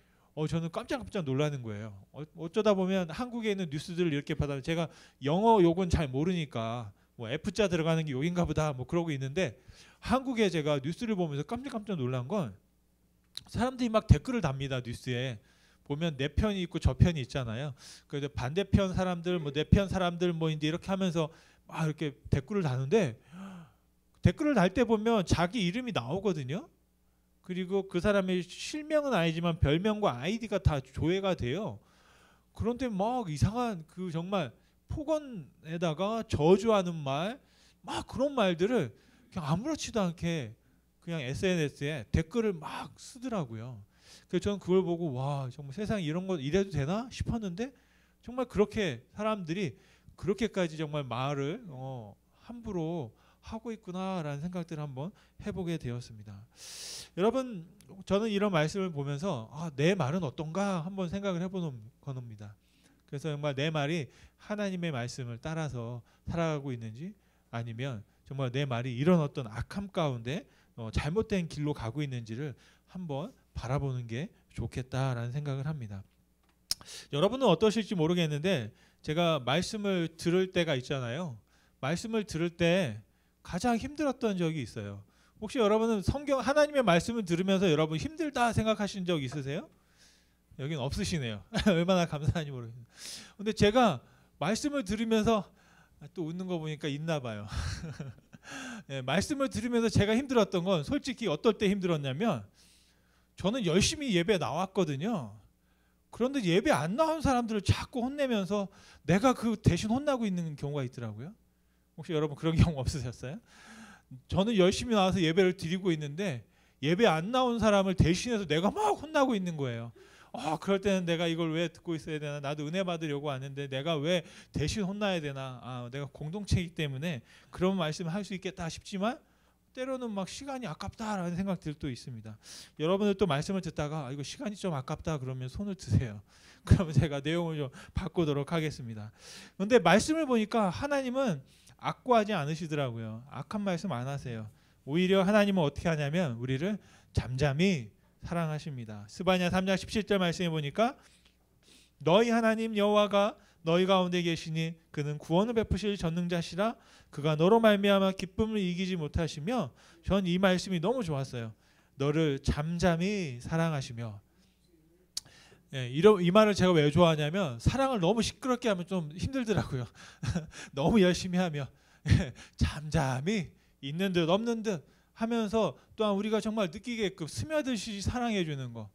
저는 깜짝깜짝 놀라는 거예요. 어쩌다 보면 한국에 있는 뉴스들을 이렇게 받아 제가 영어 욕은 잘 모르니까 F자 들어가는 게 욕인가 보다 그러고 있는데 한국에 제가 뉴스를 보면서 깜짝깜짝 놀란 건 사람들이 막 댓글을 답니다. 뉴스에 보면 내 편이 있고 저 편이 있잖아요. 그래서 반대편 사람들 내 편 사람들 이제 이렇게 하면서 막 이렇게 댓글을 다는데 댓글을 달 때 보면 자기 이름이 나오거든요. 그리고 그 사람의 실명은 아니지만 별명과 아이디가 다 조회가 돼요. 그런데 막 이상한 그 정말 폭언에다가 저주하는 말, 막 그런 말들을 그냥 아무렇지도 않게 그냥 SNS에 댓글을 막 쓰더라고요. 그래서 저는 그걸 보고 와 정말 세상에 이런 거 이래도 되나 싶었는데 정말 그렇게 사람들이 그렇게까지 정말 말을 함부로 하고 있구나라는 생각들을 한번 해보게 되었습니다. 여러분 저는 이런 말씀을 보면서 내 말은 어떤가 한번 생각을 해보는 겁니다. 그래서 정말 내 말이 하나님의 말씀을 따라서 살아가고 있는지 아니면 정말 내 말이 이런 어떤 악함 가운데 잘못된 길로 가고 있는지를 한번 바라보는 게 좋겠다라는 생각을 합니다. 여러분은 어떠실지 모르겠는데 제가 말씀을 들을 때가 있잖아요. 말씀을 들을 때 가장 힘들었던 적이 있어요. 혹시 여러분은 성경 하나님의 말씀을 들으면서 여러분 힘들다 생각하신 적 있으세요? 여긴 없으시네요. 얼마나 감사한지 모르겠어요. 근데 제가 말씀을 들으면서 또 웃는 거 보니까 있나 봐요. 말씀을 들으면서 제가 힘들었던 건 솔직히 어떨 때 힘들었냐면 저는 열심히 예배 나왔거든요. 그런데 예배 안 나온 사람들을 자꾸 혼내면서 내가 그 대신 혼나고 있는 경우가 있더라고요. 혹시 여러분 그런 경우 없으셨어요? 저는 열심히 나와서 예배를 드리고 있는데 예배 안 나온 사람을 대신해서 내가 막 혼나고 있는 거예요. 그럴 때는 내가 이걸 왜 듣고 있어야 되나? 나도 은혜 받으려고 왔는데 내가 왜 대신 혼나야 되나? 내가 공동체이기 때문에 그런 말씀을 할 수 있겠다 싶지만 때로는 막 시간이 아깝다라는 생각들도 있습니다. 여러분들 또 말씀을 듣다가 이거 시간이 좀 아깝다 그러면 손을 드세요. 그러면 제가 내용을 좀 바꾸도록 하겠습니다. 그런데 말씀을 보니까 하나님은 악구하지 않으시더라고요. 악한 말씀 안 하세요. 오히려 하나님은 어떻게 하냐면 우리를 잠잠히 사랑하십니다. 스바냐 3장 17절 말씀해 보니까 너희 하나님 여호와가 너희 가운데 계시니 그는 구원을 베푸실 전능자시라 그가 너로 말미암아 기쁨을 이기지 못하시며 전 이 말씀이 너무 좋았어요. 너를 잠잠히 사랑하시며 이 말을 제가 왜 좋아하냐면 사랑을 너무 시끄럽게 하면 좀 힘들더라고요. 너무 열심히 하면 잠잠히 있는 듯 없는 듯 하면서 또한 우리가 정말 느끼게끔 스며들듯이 사랑해 주는 거.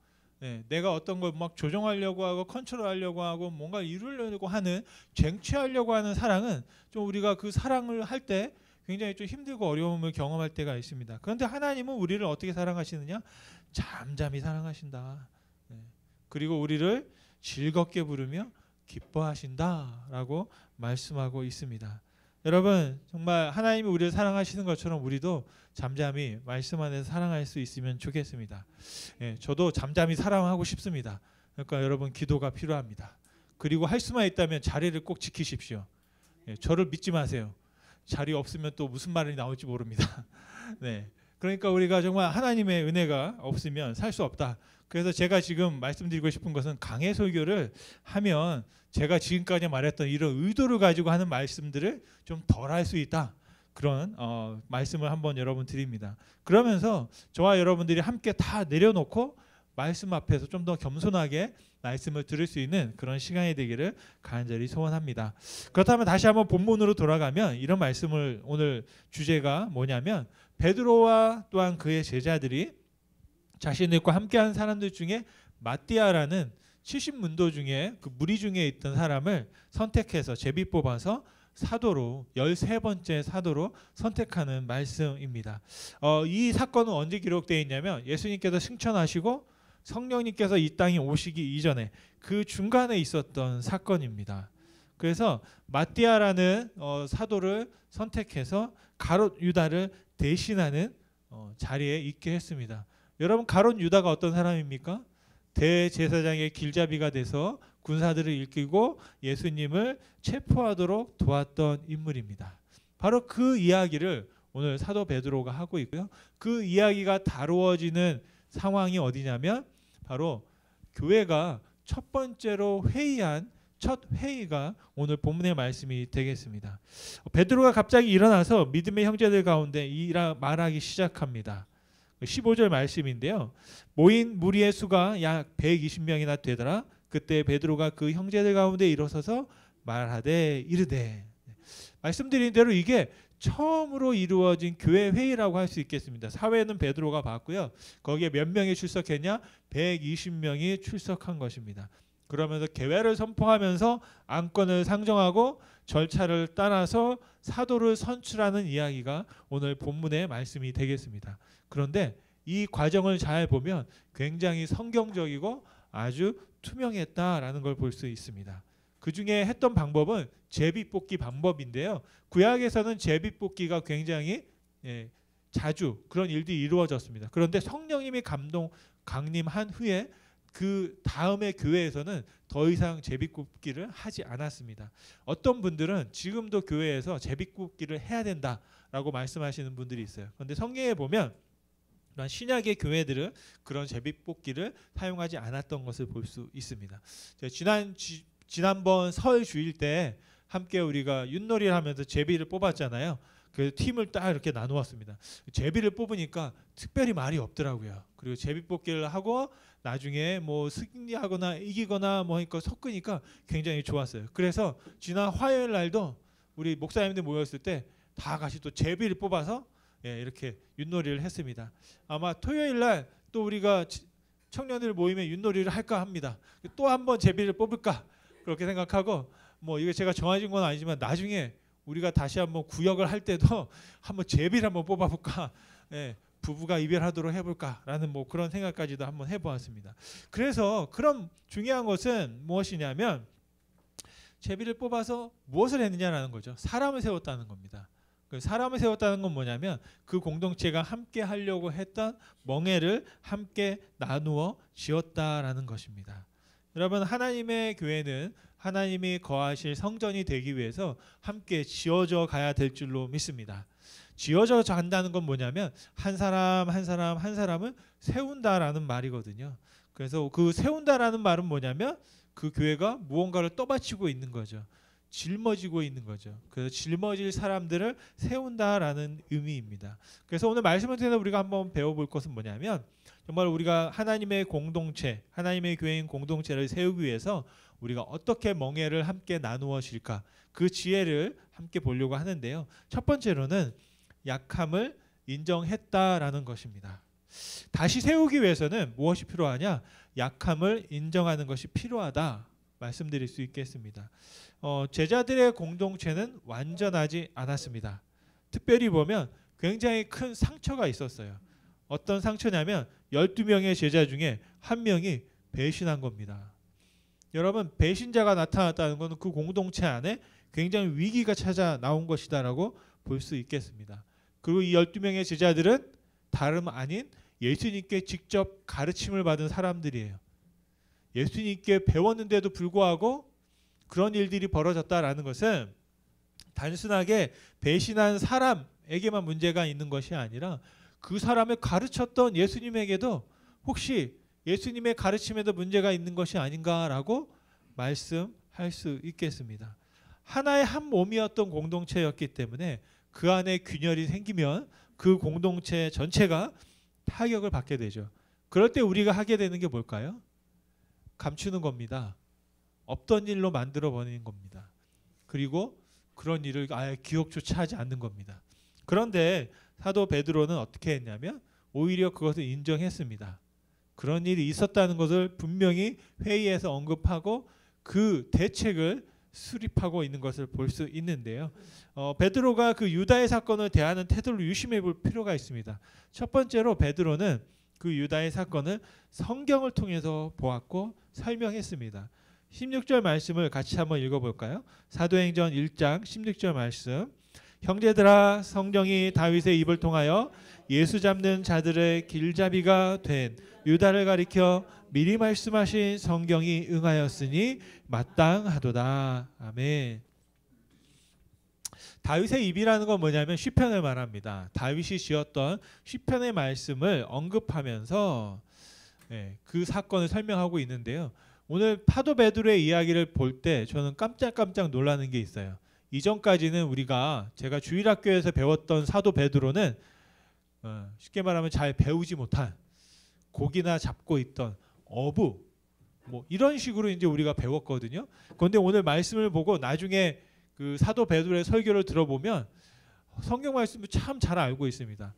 내가 어떤 걸 막 조정하려고 하고 컨트롤하려고 하고 뭔가 이루려고 하는 쟁취하려고 하는 사랑은 좀 우리가 그 사랑을 할 때 굉장히 좀 힘들고 어려움을 경험할 때가 있습니다. 그런데 하나님은 우리를 어떻게 사랑하시느냐? 잠잠히 사랑하신다. 그리고 우리를 즐겁게 부르며 기뻐하신다라고 말씀하고 있습니다. 여러분 정말 하나님이 우리를 사랑하시는 것처럼 우리도 잠잠히 말씀 안에서 사랑할 수 있으면 좋겠습니다. 저도 잠잠히 사랑하고 싶습니다. 그러니까 여러분 기도가 필요합니다. 그리고 할 수만 있다면 자리를 꼭 지키십시오. 저를 믿지 마세요. 자리 없으면 또 무슨 말이 나올지 모릅니다. 그러니까 우리가 정말 하나님의 은혜가 없으면 살 수 없다. 그래서 제가 지금 말씀드리고 싶은 것은 강해 설교를 하면 제가 지금까지 말했던 이런 의도를 가지고 하는 말씀들을 좀 덜 할 수 있다. 그런 말씀을 한번 여러분 드립니다. 그러면서 저와 여러분들이 함께 다 내려놓고 말씀 앞에서 좀 더 겸손하게 말씀을 들을 수 있는 그런 시간이 되기를 간절히 소원합니다. 그렇다면 다시 한번 본문으로 돌아가면 이런 말씀을, 오늘 주제가 뭐냐면 베드로와 또한 그의 제자들이 자신들과 함께한 사람들 중에 마띠아라는 70문도 중에 그 무리 중에 있던 사람을 선택해서 제비 뽑아서 사도로 13번째 사도로 선택하는 말씀입니다. 이 사건은 언제 기록되어 있냐면 예수님께서 승천하시고 성령님께서 이 땅에 오시기 이전에 그 중간에 있었던 사건입니다. 그래서 마띠아라는 사도를 선택해서 가롯 유다를 대신하는 자리에 있게 했습니다. 여러분, 가롯 유다가 어떤 사람입니까? 대제사장의 길잡이가 돼서 군사들을 이끌고 예수님을 체포하도록 도왔던 인물입니다. 바로 그 이야기를 오늘 사도 베드로가 하고 있고요. 그 이야기가 다루어지는 상황이 어디냐면 바로 교회가 첫 번째로 회의한 첫 회의가 오늘 본문의 말씀이 되겠습니다. 베드로가 갑자기 일어나서 믿음의 형제들 가운데 말하기 시작합니다. 15절 말씀인데요. 모인 무리의 수가 약 120명이나 되더라. 그때 베드로가 그 형제들 가운데 일어서서 말하되 이르되. 말씀드린 대로 이게 처음으로 이루어진 교회 회의라고 할 수 있겠습니다. 사회는 베드로가 봤고요. 거기에 몇 명이 출석했냐? 120명이 출석한 것입니다. 그러면서 계획을 선포하면서 안건을 상정하고 절차를 따라서 사도를 선출하는 이야기가 오늘 본문의 말씀이 되겠습니다. 그런데 이 과정을 잘 보면 굉장히 성경적이고 아주 투명했다라는 걸 볼 수 있습니다. 그 중에 했던 방법은 제비뽑기 방법인데요. 구약에서는 제비뽑기가 굉장히 자주 그런 일들이 이루어졌습니다. 그런데 성령님이 강림한 후에 그 다음에 교회에서는 더 이상 제비뽑기를 하지 않았습니다. 어떤 분들은 지금도 교회에서 제비뽑기를 해야 된다라고 말씀하시는 분들이 있어요. 그런데 성경에 보면 신약의 교회들은 그런 제비뽑기를 사용하지 않았던 것을 볼 수 있습니다. 지난번 설 주일 때 함께 우리가 윷놀이를 하면서 제비를 뽑았잖아요. 그 팀을 딱 이렇게 나누었습니다. 제비를 뽑으니까 특별히 말이 없더라고요. 그리고 제비뽑기를 하고 나중에 뭐 승리하거나 이기거나 뭐 하니까 섞으니까 굉장히 좋았어요. 그래서 지난 화요일 날도 우리 목사님들 모였을 때 다 같이 또 제비를 뽑아서 이렇게 윷놀이를 했습니다. 아마 토요일 날 또 우리가 청년들 모임에 윷놀이를 할까 합니다. 또 한번 제비를 뽑을까 그렇게 생각하고, 뭐 이게 제가 정해진 건 아니지만 나중에 우리가 다시 한번 구역을 할 때도 한번 제비를 한번 뽑아볼까, 부부가 이별하도록 해볼까라는 뭐 그런 생각까지도 한번 해보았습니다. 그래서 그런 중요한 것은 무엇이냐면 제비를 뽑아서 무엇을 했느냐라는 거죠. 사람을 세웠다는 겁니다. 사람을 세웠다는 건 뭐냐면 그 공동체가 함께 하려고 했던 멍에를 함께 나누어 지었다라는 것입니다. 여러분, 하나님의 교회는 하나님이 거하실 성전이 되기 위해서 함께 지어져 가야 될 줄로 믿습니다. 지어져 간다는 건 뭐냐면 한 사람 한 사람을 세운다라는 말이거든요. 그래서 그 세운다라는 말은 뭐냐면 그 교회가 무언가를 떠받치고 있는 거죠. 짊어지고 있는 거죠. 그래서 짊어질 사람들을 세운다라는 의미입니다. 그래서 오늘 말씀을 통해서 우리가 한번 배워볼 것은 뭐냐면 정말 우리가 하나님의 공동체, 하나님의 교회인 공동체를 세우기 위해서 우리가 어떻게 멍에를 함께 나누어질까, 그 지혜를 함께 보려고 하는데요. 첫 번째로는 약함을 인정했다라는 것입니다. 다시 세우기 위해서는 무엇이 필요하냐? 약함을 인정하는 것이 필요하다 말씀드릴 수 있겠습니다. 제자들의 공동체는 완전하지 않았습니다. 특별히 보면 굉장히 큰 상처가 있었어요. 어떤 상처냐면 12명의 제자 중에 한 명이 배신한 겁니다. 여러분, 배신자가 나타났다는 것은 그 공동체 안에 굉장히 위기가 찾아 나온 것이다라고 볼 수 있겠습니다. 그리고 이 12명의 제자들은 다름 아닌 예수님께 직접 가르침을 받은 사람들이에요. 예수님께 배웠는데도 불구하고 그런 일들이 벌어졌다라는 것은 단순하게 배신한 사람에게만 문제가 있는 것이 아니라 그 사람을 가르쳤던 예수님에게도 혹시 예수님의 가르침에도 문제가 있는 것이 아닌가라고 말씀할 수 있겠습니다. 하나의 한 몸이었던 공동체였기 때문에 그 안에 균열이 생기면 그 공동체 전체가 타격을 받게 되죠. 그럴 때 우리가 하게 되는 게 뭘까요? 감추는 겁니다. 없던 일로 만들어 버리는 겁니다. 그리고 그런 일을 아예 기억조차 하지 않는 겁니다. 그런데 사도 베드로는 어떻게 했냐면 오히려 그것을 인정했습니다. 그런 일이 있었다는 것을 분명히 회의에서 언급하고 그 대책을 수립하고 있는 것을 볼 수 있는데요. 베드로가 그 유다의 사건을 대하는 태도를 유심해 볼 필요가 있습니다. 첫 번째로 베드로는 그 유다의 사건을 성경을 통해서 보았고 설명했습니다. 16절 말씀을 같이 한번 읽어볼까요? 사도행전 1장 16절 말씀. 형제들아, 성경이 다윗의 입을 통하여 예수 잡는 자들의 길잡이가 된 유다를 가리켜 미리 말씀하신 성경이 응하였으니 마땅하도다. 아멘. 다윗의 입이라는 건 뭐냐면 시편을 말합니다. 다윗이 지었던 시편의 말씀을 언급하면서 그 사건을 설명하고 있는데요. 오늘 사도 베드로의 이야기를 볼 때 저는 깜짝깜짝 놀라는 게 있어요. 이전까지는 우리가 제가 주일학교에서 배웠던 사도 베드로는 쉽게 말하면 잘 배우지 못한 고기나 잡고 있던 어부 뭐 이런 식으로 이제 우리가 배웠거든요. 그런데 오늘 말씀을 보고 나중에 그 사도 베드로의 설교를 들어보면 성경 말씀을 참 잘 알고 있습니다.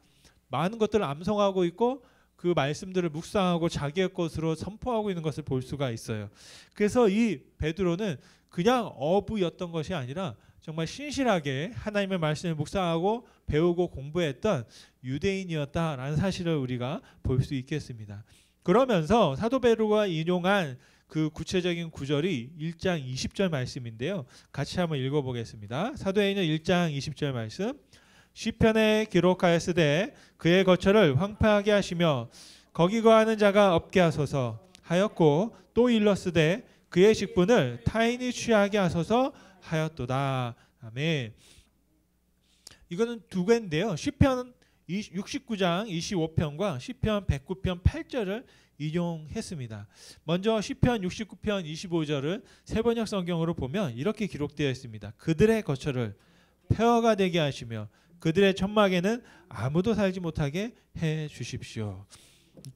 많은 것들을 암송하고 있고 그 말씀들을 묵상하고 자기의 것으로 선포하고 있는 것을 볼 수가 있어요. 그래서 이 베드로는 그냥 어부였던 것이 아니라 정말 신실하게 하나님의 말씀을 묵상하고 배우고 공부했던 유대인이었다라는 사실을 우리가 볼 수 있겠습니다. 그러면서 사도 베드로가 인용한 그 구체적인 구절이 1장 20절 말씀인데요. 같이 한번 읽어보겠습니다. 사도행전 1장 20절 말씀. 시편에 기록하였으되 그의 거처를 황폐하게 하시며 거기 거하는 자가 없게 하소서 하였고 또 일렀으되 그의 직분을 타인이 취하게 하소서 하였도다. 아멘. 이거는 두 개인데요. 시편 69장 25편과 시편 109편 8절을 인용했습니다. 먼저 시편 69편 25절을 세번역 성경으로 보면 이렇게 기록되어 있습니다. 그들의 거처를 폐허가 되게 하시며 그들의 천막에는 아무도 살지 못하게 해 주십시오.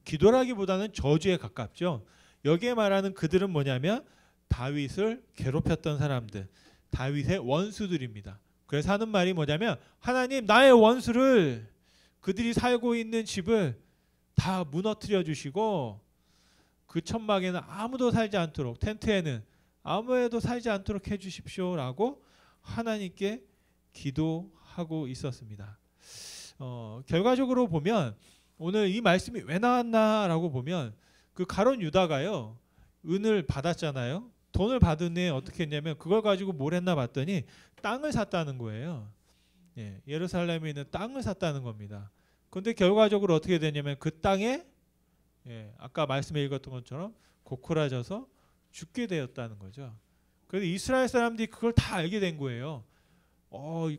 기도라기보다는 저주에 가깝죠. 여기에 말하는 그들은 뭐냐면 다윗을 괴롭혔던 사람들, 다윗의 원수들입니다. 그래서 하는 말이 뭐냐면 하나님 나의 원수를 그들이 살고 있는 집을 다 무너뜨려 주시고 그 천막에는 아무도 살지 않도록 텐트에는 아무에도 살지 않도록 해 주십시오라고 하나님께 기도하고 있었습니다. 결과적으로 보면 오늘 이 말씀이 왜 나왔나라고 보면 그 가룟 유다가요 은을 받았잖아요. 돈을 받은 애 어떻게 했냐면 그걸 가지고 뭘 했나 봤더니 땅을 샀다는 거예요. 예루살렘에 있는 땅을 샀다는 겁니다. 그런데 결과적으로 어떻게 되냐면 그 땅에 아까 말씀에 읽었던 것처럼 고꾸라져서 죽게 되었다는 거죠. 그래서 이스라엘 사람들이 그걸 다 알게 된 거예요.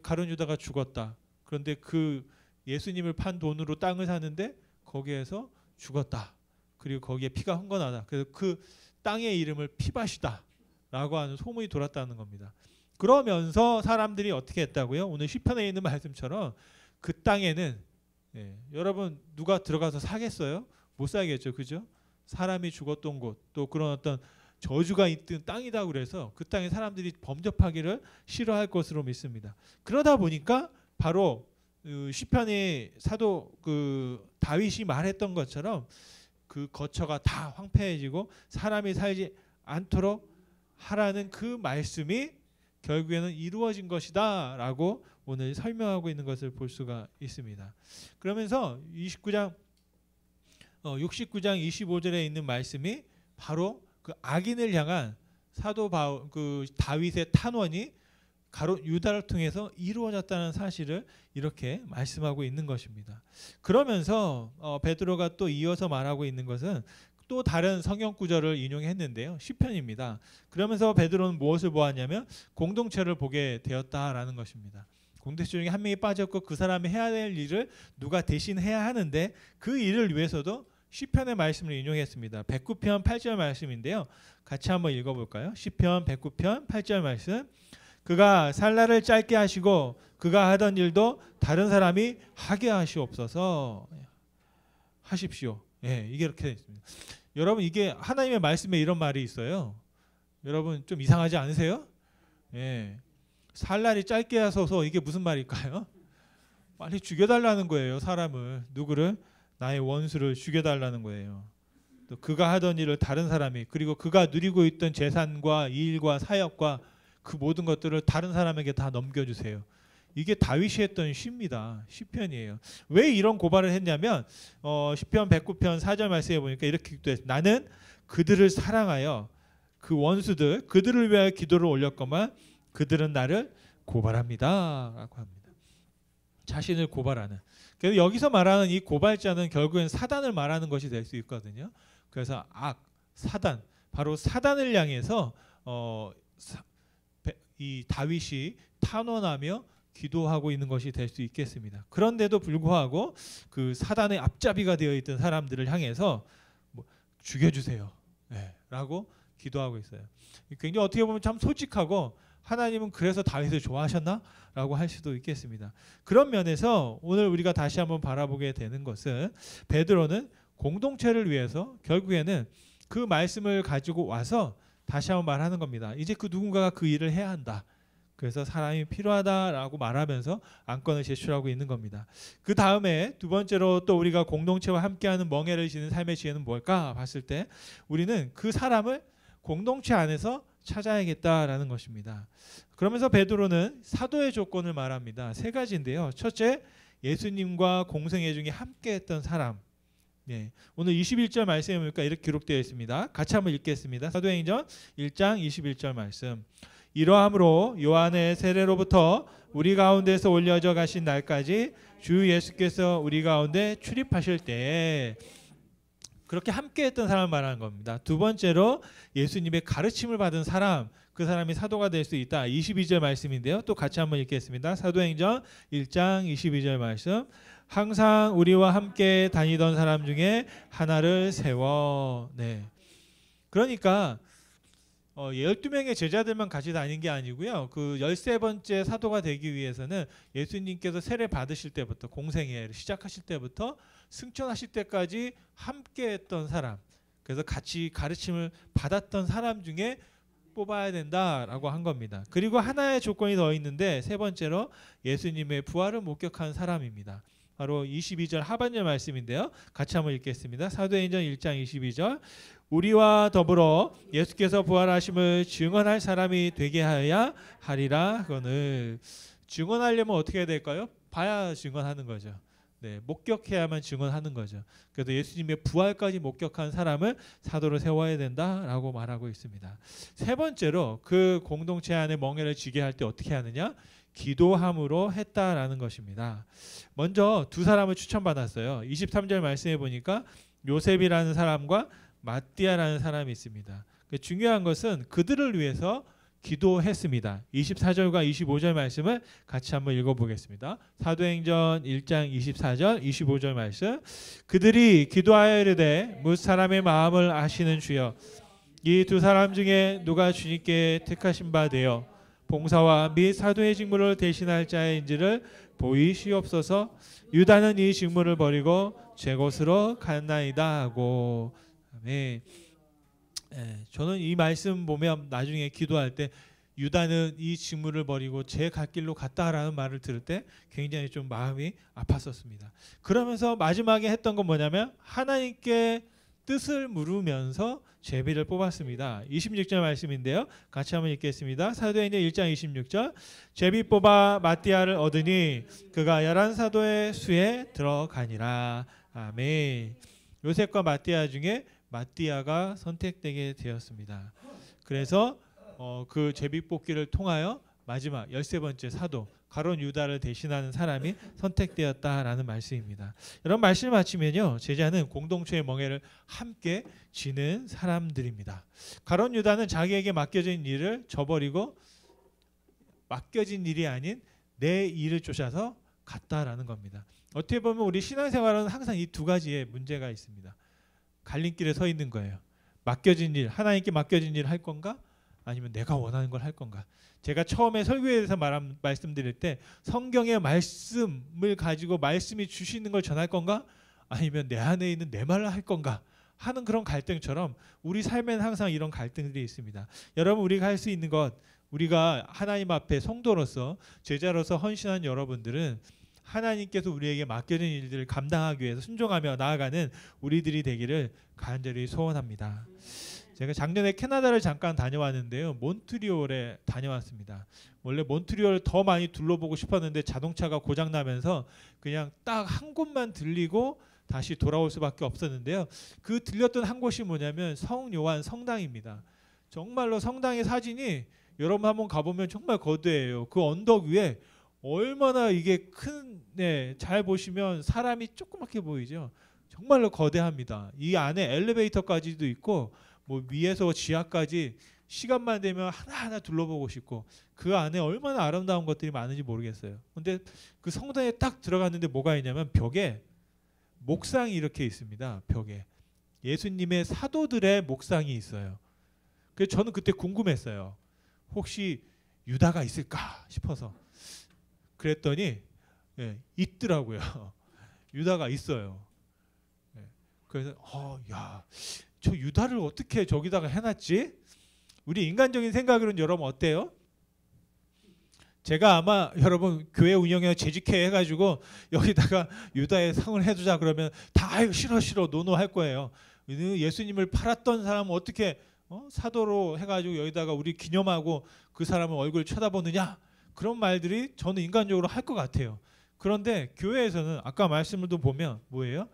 가룟 유다가 죽었다. 그런데 그 예수님을 판 돈으로 땅을 사는데 거기에서 죽었다. 그리고 거기에 피가 흥건하다. 그래서 그 땅의 이름을 피밭이다라고 하는 소문이 돌았다는 겁니다. 그러면서 사람들이 어떻게 했다고요? 오늘 시편에 있는 말씀처럼 그 땅에는 여러분 누가 들어가서 사겠어요? 못 살겠죠, 그죠? 사람이 죽었던 곳, 또 그런 어떤 저주가 있던 땅이다 그래서 그 땅에 사람들이 범접하기를 싫어할 것으로 믿습니다. 그러다 보니까 바로 시편의 사도 그 다윗이 말했던 것처럼 그 거처가 다 황폐해지고 사람이 살지 않도록 하라는 그 말씀이 결국에는 이루어진 것이다라고 오늘 설명하고 있는 것을 볼 수가 있습니다. 그러면서 69장 25절에 있는 말씀이 바로 그 악인을 향한 사도 그 다윗의 탄원이 가룟 유다를 통해서 이루어졌다는 사실을 이렇게 말씀하고 있는 것입니다. 그러면서 베드로가 또 이어서 말하고 있는 것은 또 다른 성경 구절을 인용했는데요. 시편입니다. 그러면서 베드로는 무엇을 보았냐면 공동체를 보게 되었다라는 것입니다. 공동체 중에 한 명이 빠졌고 그 사람이 해야 될 일을 누가 대신 해야 하는데 그 일을 위해서도 시편의 말씀을 인용했습니다. 109편 8절 말씀인데요. 같이 한번 읽어볼까요? 시편 109편 8절 말씀. 그가 살 날을 짧게 하시고 그가 하던 일도 다른 사람이 하게 하시옵소서. 하십시오. 예, 이게 이렇게 되어 있습니다. 여러분 이게 하나님의 말씀에 이런 말이 있어요. 여러분 좀 이상하지 않으세요? 예, 살 날이 짧게 하소서 이게 무슨 말일까요? 빨리 죽여달라는 거예요. 사람을 누구를 나의 원수를 죽여달라는 거예요. 또 그가 하던 일을 다른 사람이 그리고 그가 누리고 있던 재산과 일과 사역과 그 모든 것들을 다른 사람에게 다 넘겨주세요. 이게 다윗이 했던 시입니다. 시편이에요. 왜 이런 고발을 했냐면 시편 109편 4절 말씀에 보니까 이렇게 기도했어요. 나는 그들을 사랑하여 그 원수들 그들을 위하여 기도를 올렸건만 그들은 나를 고발합니다 라고 합니다. 자신을 고발하는. 그래서 여기서 말하는 이 고발자는 결국엔 사단을 말하는 것이 될 수 있거든요. 그래서 사단, 바로 사단을 향해서 이 다윗이 탄원하며 기도하고 있는 것이 될 수 있겠습니다. 그런데도 불구하고 그 사단의 앞잡이가 되어 있던 사람들을 향해서 죽여주세요. 네, 라고 기도하고 있어요. 굉장히 어떻게 보면 참 솔직하고 하나님은 그래서 다윗을 좋아하셨나? 라고 할 수도 있겠습니다. 그런 면에서 오늘 우리가 다시 한번 바라보게 되는 것은 베드로는 공동체를 위해서 결국에는 그 말씀을 가지고 와서 다시 한번 말하는 겁니다. 이제 그 누군가가 그 일을 해야 한다. 그래서 사람이 필요하다라고 말하면서 안건을 제출하고 있는 겁니다. 그 다음에 두 번째로 또 우리가 공동체와 함께하는 멍에를 지는 삶의 지혜는 뭘까 봤을 때 우리는 그 사람을 공동체 안에서 찾아야겠다라는 것입니다. 그러면서 베드로는 사도의 조건을 말합니다. 세 가지인데요. 첫째, 예수님과 공생애 중에 함께했던 사람. 네, 오늘 21절 말씀에 보니까 이렇게 기록되어 있습니다. 같이 한번 읽겠습니다. 사도행전 1장 21절 말씀. 이러함으로 요한의 세례로부터 우리 가운데서 올려져 가신 날까지 주 예수께서 우리 가운데 출입하실 때 그렇게 함께했던 사람을 말하는 겁니다. 두 번째로 예수님의 가르침을 받은 사람, 그 사람이 사도가 될 수 있다. 22절 말씀인데요. 또 같이 한번 읽겠습니다. 사도행전 1장 22절 말씀. 항상 우리와 함께 다니던 사람 중에 하나를 세워. 네. 그러니까 12명의 제자들만 같이 다닌 게 아니고요. 그 13번째 사도가 되기 위해서는 예수님께서 세례 받으실 때부터 공생애를 시작하실 때부터 승천하실 때까지 함께했던 사람, 그래서 같이 가르침을 받았던 사람 중에 뽑아야 된다라고 한 겁니다. 그리고 하나의 조건이 더 있는데 세 번째로 예수님의 부활을 목격한 사람입니다. 바로 22절 하반절 말씀인데요. 같이 한번 읽겠습니다. 사도행전 1장 22절. 우리와 더불어 예수께서 부활하심을 증언할 사람이 되게 하여야 하리라. 그거는 증언하려면 어떻게 해야 될까요? 봐야 증언하는 거죠. 네, 목격해야만 증언하는 거죠. 그래서 예수님의 부활까지 목격한 사람을 사도로 세워야 된다라고 말하고 있습니다. 세 번째로 그 공동체 안에 멍에를 쥐게 할 때 어떻게 하느냐? 기도함으로 했다라는 것입니다. 먼저 두 사람을 추천받았어요. 23절 말씀해 보니까 요셉이라는 사람과 마띠아라는 사람이 있습니다. 중요한 것은 그들을 위해서 기도했습니다. 24절과 25절 말씀을 같이 한번 읽어보겠습니다. 사도행전 1장 24절 25절 말씀. 그들이 기도하여 이르되 뭇 사람의 마음을 아시는 주여 이 두 사람 중에 누가 주님께 택하신 바 되어 봉사와 및 사도의 직무를 대신할 자인지를 보이시옵소서. 유다는 이 직무를 버리고 제 곳으로 갔나이다 하고. 아멘. 저는 이 말씀 보면 나중에 기도할 때 유다는 이 직무를 버리고 제 갈 길로 갔다라는 말을 들을 때 굉장히 좀 마음이 아팠었습니다. 그러면서 마지막에 했던 건 뭐냐면 하나님께 뜻을 물으면서 제비를 뽑았습니다. 26절 말씀인데요. 같이 한번 읽겠습니다. 사도행전 1장 26절. 제비 뽑아 마띠아를 얻으니 그가 11사도의 수에 들어가니라. 아멘. 요셉과 마띠아 중에 마띠아가 선택되게 되었습니다. 그래서 그 제비 뽑기를 통하여 마지막 13번째 사도 가룟 유다를 대신하는 사람이 선택되었다라는 말씀입니다. 이런 말씀을 마치면요, 제자는 공동체의 멍에를 함께 지는 사람들입니다. 가룟 유다는 자기에게 맡겨진 일을 저버리고 맡겨진 일이 아닌 내 일을 쫓아서 갔다라는 겁니다. 어떻게 보면 우리 신앙생활은 항상 이 두 가지의 문제가 있습니다. 갈림길에 서 있는 거예요. 맡겨진 일, 하나님께 맡겨진 일을 할 건가? 아니면 내가 원하는 걸 할 건가? 제가 처음에 설교에 대해서 말씀드릴 때 성경의 말씀을 가지고 말씀이 주시는 걸 전할 건가? 아니면 내 안에 있는 내 말을 할 건가 하는 그런 갈등처럼 우리 삶에는 항상 이런 갈등들이 있습니다. 여러분, 우리가 할 수 있는 것, 우리가 하나님 앞에 성도로서 제자로서 헌신한 여러분들은 하나님께서 우리에게 맡겨진 일들을 감당하기 위해서 순종하며 나아가는 우리들이 되기를 간절히 소원합니다. 제가 작년에 캐나다를 잠깐 다녀왔는데요. 몬트리올에 다녀왔습니다. 원래 몬트리올을 더 많이 둘러보고 싶었는데 자동차가 고장나면서 그냥 딱 한 곳만 들리고 다시 돌아올 수밖에 없었는데요. 그 들렸던 한 곳이 뭐냐면 성요한 성당입니다. 정말로 성당의 사진이 여러분 한번 가보면 정말 거대해요. 그 언덕 위에 얼마나 이게 큰, 잘 보시면 사람이 조그맣게 보이죠. 정말로 거대합니다. 이 안에 엘리베이터까지도 있고 뭐 위에서 지하까지 시간만 되면 하나하나 둘러보고 싶고 그 안에 얼마나 아름다운 것들이 많은지 모르겠어요. 근데 그 성당에 딱 들어갔는데 뭐가 있냐면 벽에 목상이 이렇게 있습니다. 벽에 예수님의 사도들의 목상이 있어요. 그래서 저는 그때 궁금했어요. 혹시 유다가 있을까 싶어서 그랬더니 있더라고요. 유다가 있어요. 그래서 저 유다를 어떻게 저기다가 해놨지? 우리 인간적인 생각으로는 여러분 어때요? 제가 아마 여러분 교회 운영에 재직회 해가지고 여기다가 유다의 성을 해두자 그러면 다 싫어 노노할 거예요. 예수님을 팔았던 사람은 어떻게 사도로 해가지고 여기다가 우리 기념하고 그 사람을 얼굴 쳐다보느냐? 그런 말들이 저는 인간적으로 할 것 같아요. 그런데 교회에서는 아까 말씀을도 보면 뭐예요?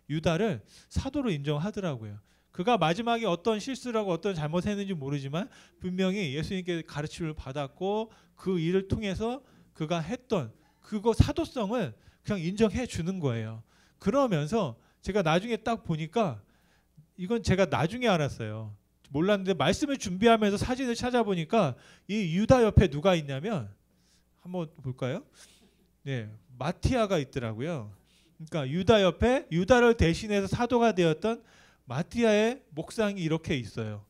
유다를 사도로 인정하더라고요. 그가 마지막에 어떤 실수를 하고 어떤 잘못을 했는지 모르지만 분명히 예수님께 가르침을 받았고 그 일을 통해서 그가 했던 그거 사도성을 그냥 인정해 주는 거예요. 그러면서 제가 나중에 딱 보니까 이건 제가 나중에 알았어요. 몰랐는데 말씀을 준비하면서 사진을 찾아보니까 이 유다 옆에 누가 있냐면 한번 볼까요? 마티아가 있더라고요. 그러니까 유다 옆에 유다를 대신해서 사도가 되었던 마티아의 목상이 이렇게 있어요.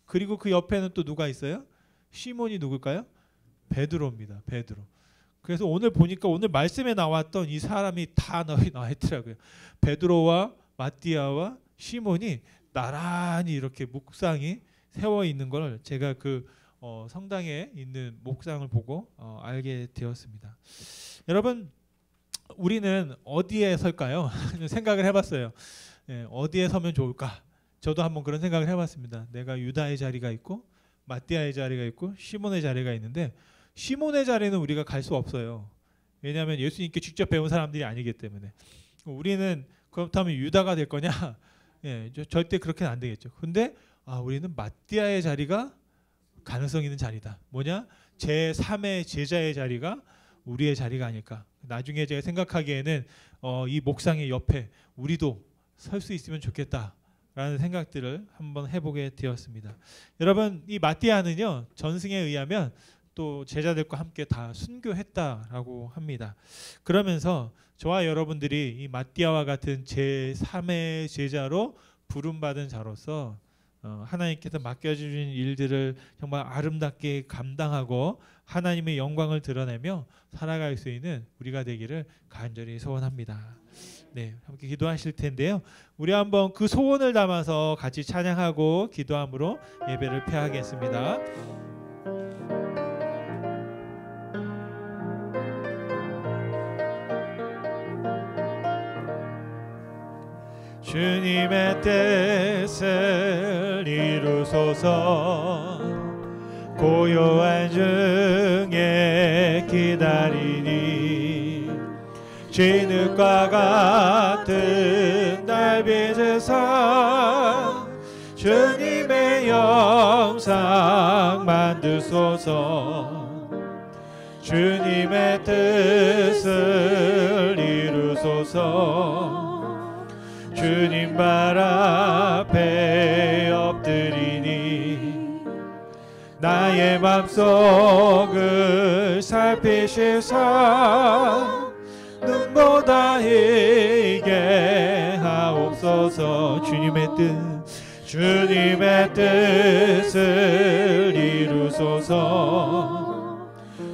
그리고 그 옆에는 또 누가 있어요? 시몬이 누굴까요? 베드로입니다. 베드로. 그래서 오늘 보니까 오늘 말씀에 나왔던 이 사람이 다 나와 있더라고요. 베드로와 마티아와 시몬이 나란히 이렇게 목상이 세워 있는 걸 제가 그 성당에 있는 목상을 보고 알게 되었습니다. 여러분, 우리는 어디에 설까요? 생각을 해봤어요. 어디에 서면 좋을까? 저도 한번 그런 생각을 해봤습니다. 내가 유다의 자리가 있고 마띠아의 자리가 있고 시몬의 자리가 있는데 시몬의 자리는 우리가 갈 수 없어요. 왜냐하면 예수님께 직접 배운 사람들이 아니기 때문에. 우리는 그렇다면 유다가 될 거냐? 절대 그렇게는 안 되겠죠. 근데 우리는 마띠아의 자리가 가능성 있는 자리다. 뭐냐? 제3의 제자의 자리가 우리의 자리가 아닐까. 나중에 제가 생각하기에는 이 목상의 옆에 우리도 설 수 있으면 좋겠다라는 생각들을 한번 해보게 되었습니다. 여러분, 이 마띠아는요 전승에 의하면 또 제자들과 함께 다 순교했다라고 합니다. 그러면서 저와 여러분들이 이 마띠아와 같은 제3의 제자로 부름받은 자로서 하나님께서 맡겨주신 일들을 정말 아름답게 감당하고 하나님의 영광을 드러내며 살아갈 수 있는 우리가 되기를 간절히 소원합니다. 함께 기도하실 텐데요. 우리 한번 그 소원을 담아서 같이 찬양하고 기도함으로 예배를 폐하겠습니다. 주님의 뜻을 이루소서. 고요한 중에 기다리니 진흙과 같은 날 빚으사 주님의 영상 만드소서. 주님의 뜻을 이루소서. 주님 발 앞에 엎드리니 나의 맘속을 살피시사 눈보다 희게 하옵소서. 주님의 뜻을 이루소서.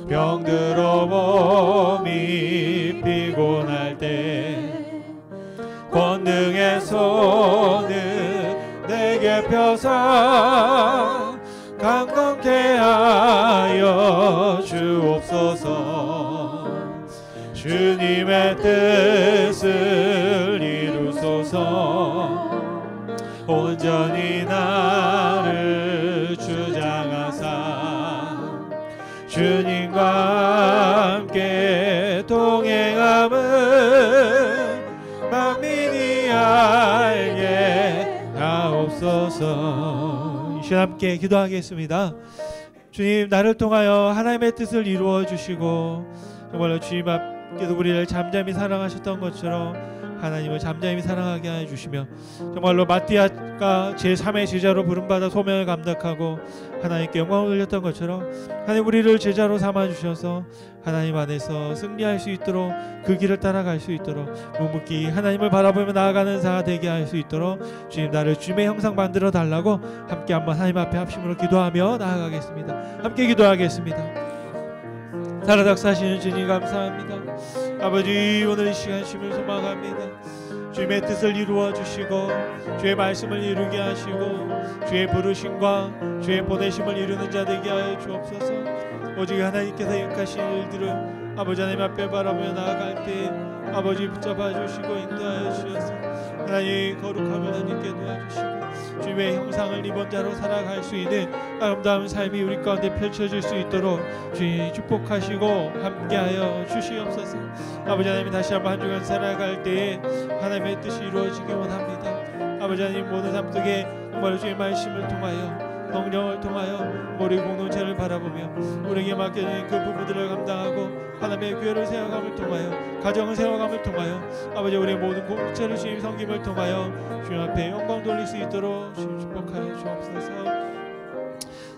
병들어 몸이 피곤할 때 길게 펴사 강건케 하여 주옵소서. 주님의 뜻을 이루소서. 온전히 나를 주장하사 주님과 함께 동행함을 만민이 알게 하옵소서. 이 시간 함께 기도하겠습니다. 주님, 나를 통하여 하나님의 뜻을 이루어 주시고 정말로 주님 앞에도 우리를 잠잠히 사랑하셨던 것처럼 하나님을 잠잠히 사랑하게 하여 주시며 정말로 마띠아가 제3의 제자로 부름받아 소명을 감당하고 하나님께 영광을 돌렸던 것처럼 하나님 우리를 제자로 삼아 주셔서 하나님 안에서 승리할 수 있도록 그 길을 따라갈 수 있도록 묵묵히 하나님을 바라보며 나아가는 자가 되게 할 수 있도록 주님, 나를 주님의 형상 만들어 달라고 함께 한번 하나님 앞에 합심으로 기도하며 나아가겠습니다. 함께 기도하겠습니다. 살아 역사하시는 주님 감사합니다. 아버지, 오늘 이 시간 심을 소망합니다. 주님의 뜻을 이루어 주시고 주의 말씀을 이루게 하시고 주의 부르심과 주의 보내심을 이루는 자 되게 하여 주옵소서. 오직 하나님께서 역하신 일들을 아버지 하나님 앞에 바라보며 나아갈 때 아버지 붙잡아 주시고 인도하여 주셔서 하나님 거룩함을 하나님께 도와주시고 주님의 형상을 입은 자로 살아갈 수 있는 아름다운 삶이 우리 가운데 펼쳐질 수 있도록 주님 축복하시고 함께하여 주시옵소서. 아버지 하나님, 다시 한번 한 주간 살아갈 때에 하나님의 뜻이 이루어지기 원합니다. 아버지 하나님, 모든 삶 속에 정말 주의 말씀을 통하여 성령을 통하여 우리 공동체를 바라보며 우리에게 맡겨진 그 부부들을 감당하고 하나님의 교회를 세워감을 통하여 가정을 세워감을 통하여 아버지 우리의 모든 공동체를 주님 섬김을 통하여 주님 앞에 영광 돌릴 수 있도록 주님 축복하여 주옵소서.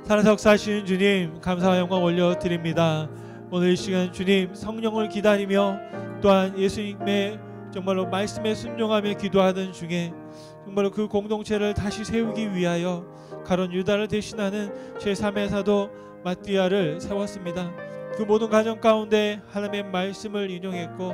살아서 역사하시는 주님 감사와 영광 올려드립니다. 오늘 이 시간 주님 성령을 기다리며 또한 예수님의 정말로 말씀에 순종하며 기도하던 중에 정말로 그 공동체를 다시 세우기 위하여 가룟 유다를 대신하는 제3의 사도 마띠아를 세웠습니다. 그 모든 가정 가운데 하나님의 말씀을 인용했고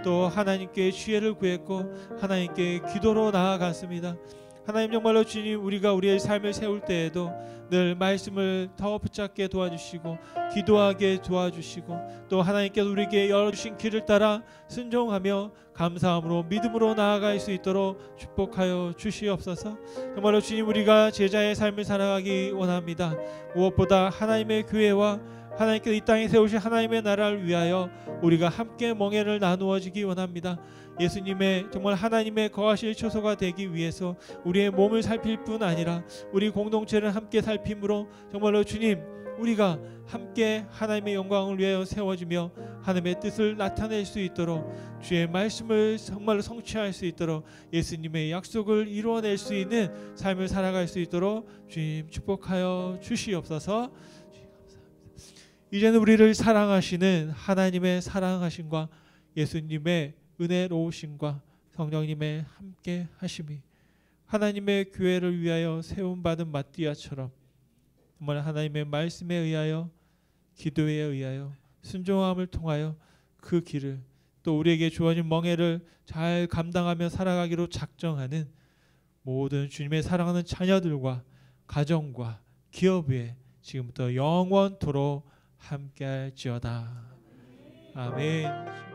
또 하나님께 지혜를 구했고 하나님께 기도로 나아갔습니다. 하나님, 정말로 주님, 우리가 우리의 삶을 세울 때에도 늘 말씀을 더 붙잡게 도와주시고 기도하게 도와주시고 또 하나님께서 우리에게 열어주신 길을 따라 순종하며 감사함으로 믿음으로 나아갈 수 있도록 축복하여 주시옵소서. 정말로 주님, 우리가 제자의 삶을 살아가기 원합니다. 무엇보다 하나님의 교회와 하나님께서 이 땅에 세우신 하나님의 나라를 위하여 우리가 함께 멍에를 나누어지기 원합니다. 예수님의 정말 하나님의 거하실 처소가 되기 위해서 우리의 몸을 살필 뿐 아니라 우리 공동체를 함께 살핌으로 정말로 주님, 우리가 함께 하나님의 영광을 위하여 세워지며 하나님의 뜻을 나타낼 수 있도록 주의 말씀을 정말로 성취할 수 있도록 예수님의 약속을 이루어낼 수 있는 삶을 살아갈 수 있도록 주님 축복하여 주시옵소서. 이제는 우리를 사랑하시는 하나님의 사랑하심과 예수님의 은혜로우심과 성령님의 함께 하심이 하나님의 교회를 위하여 세움받은 마띠아처럼 정말 하나님의 말씀에 의하여 기도에 의하여 순종함을 통하여 그 길을 또 우리에게 주어진 멍에를 잘 감당하며 살아가기로 작정하는 모든 주님의 사랑하는 자녀들과 가정과 기업 위에 지금부터 영원토록 함께할지어다. 아멘.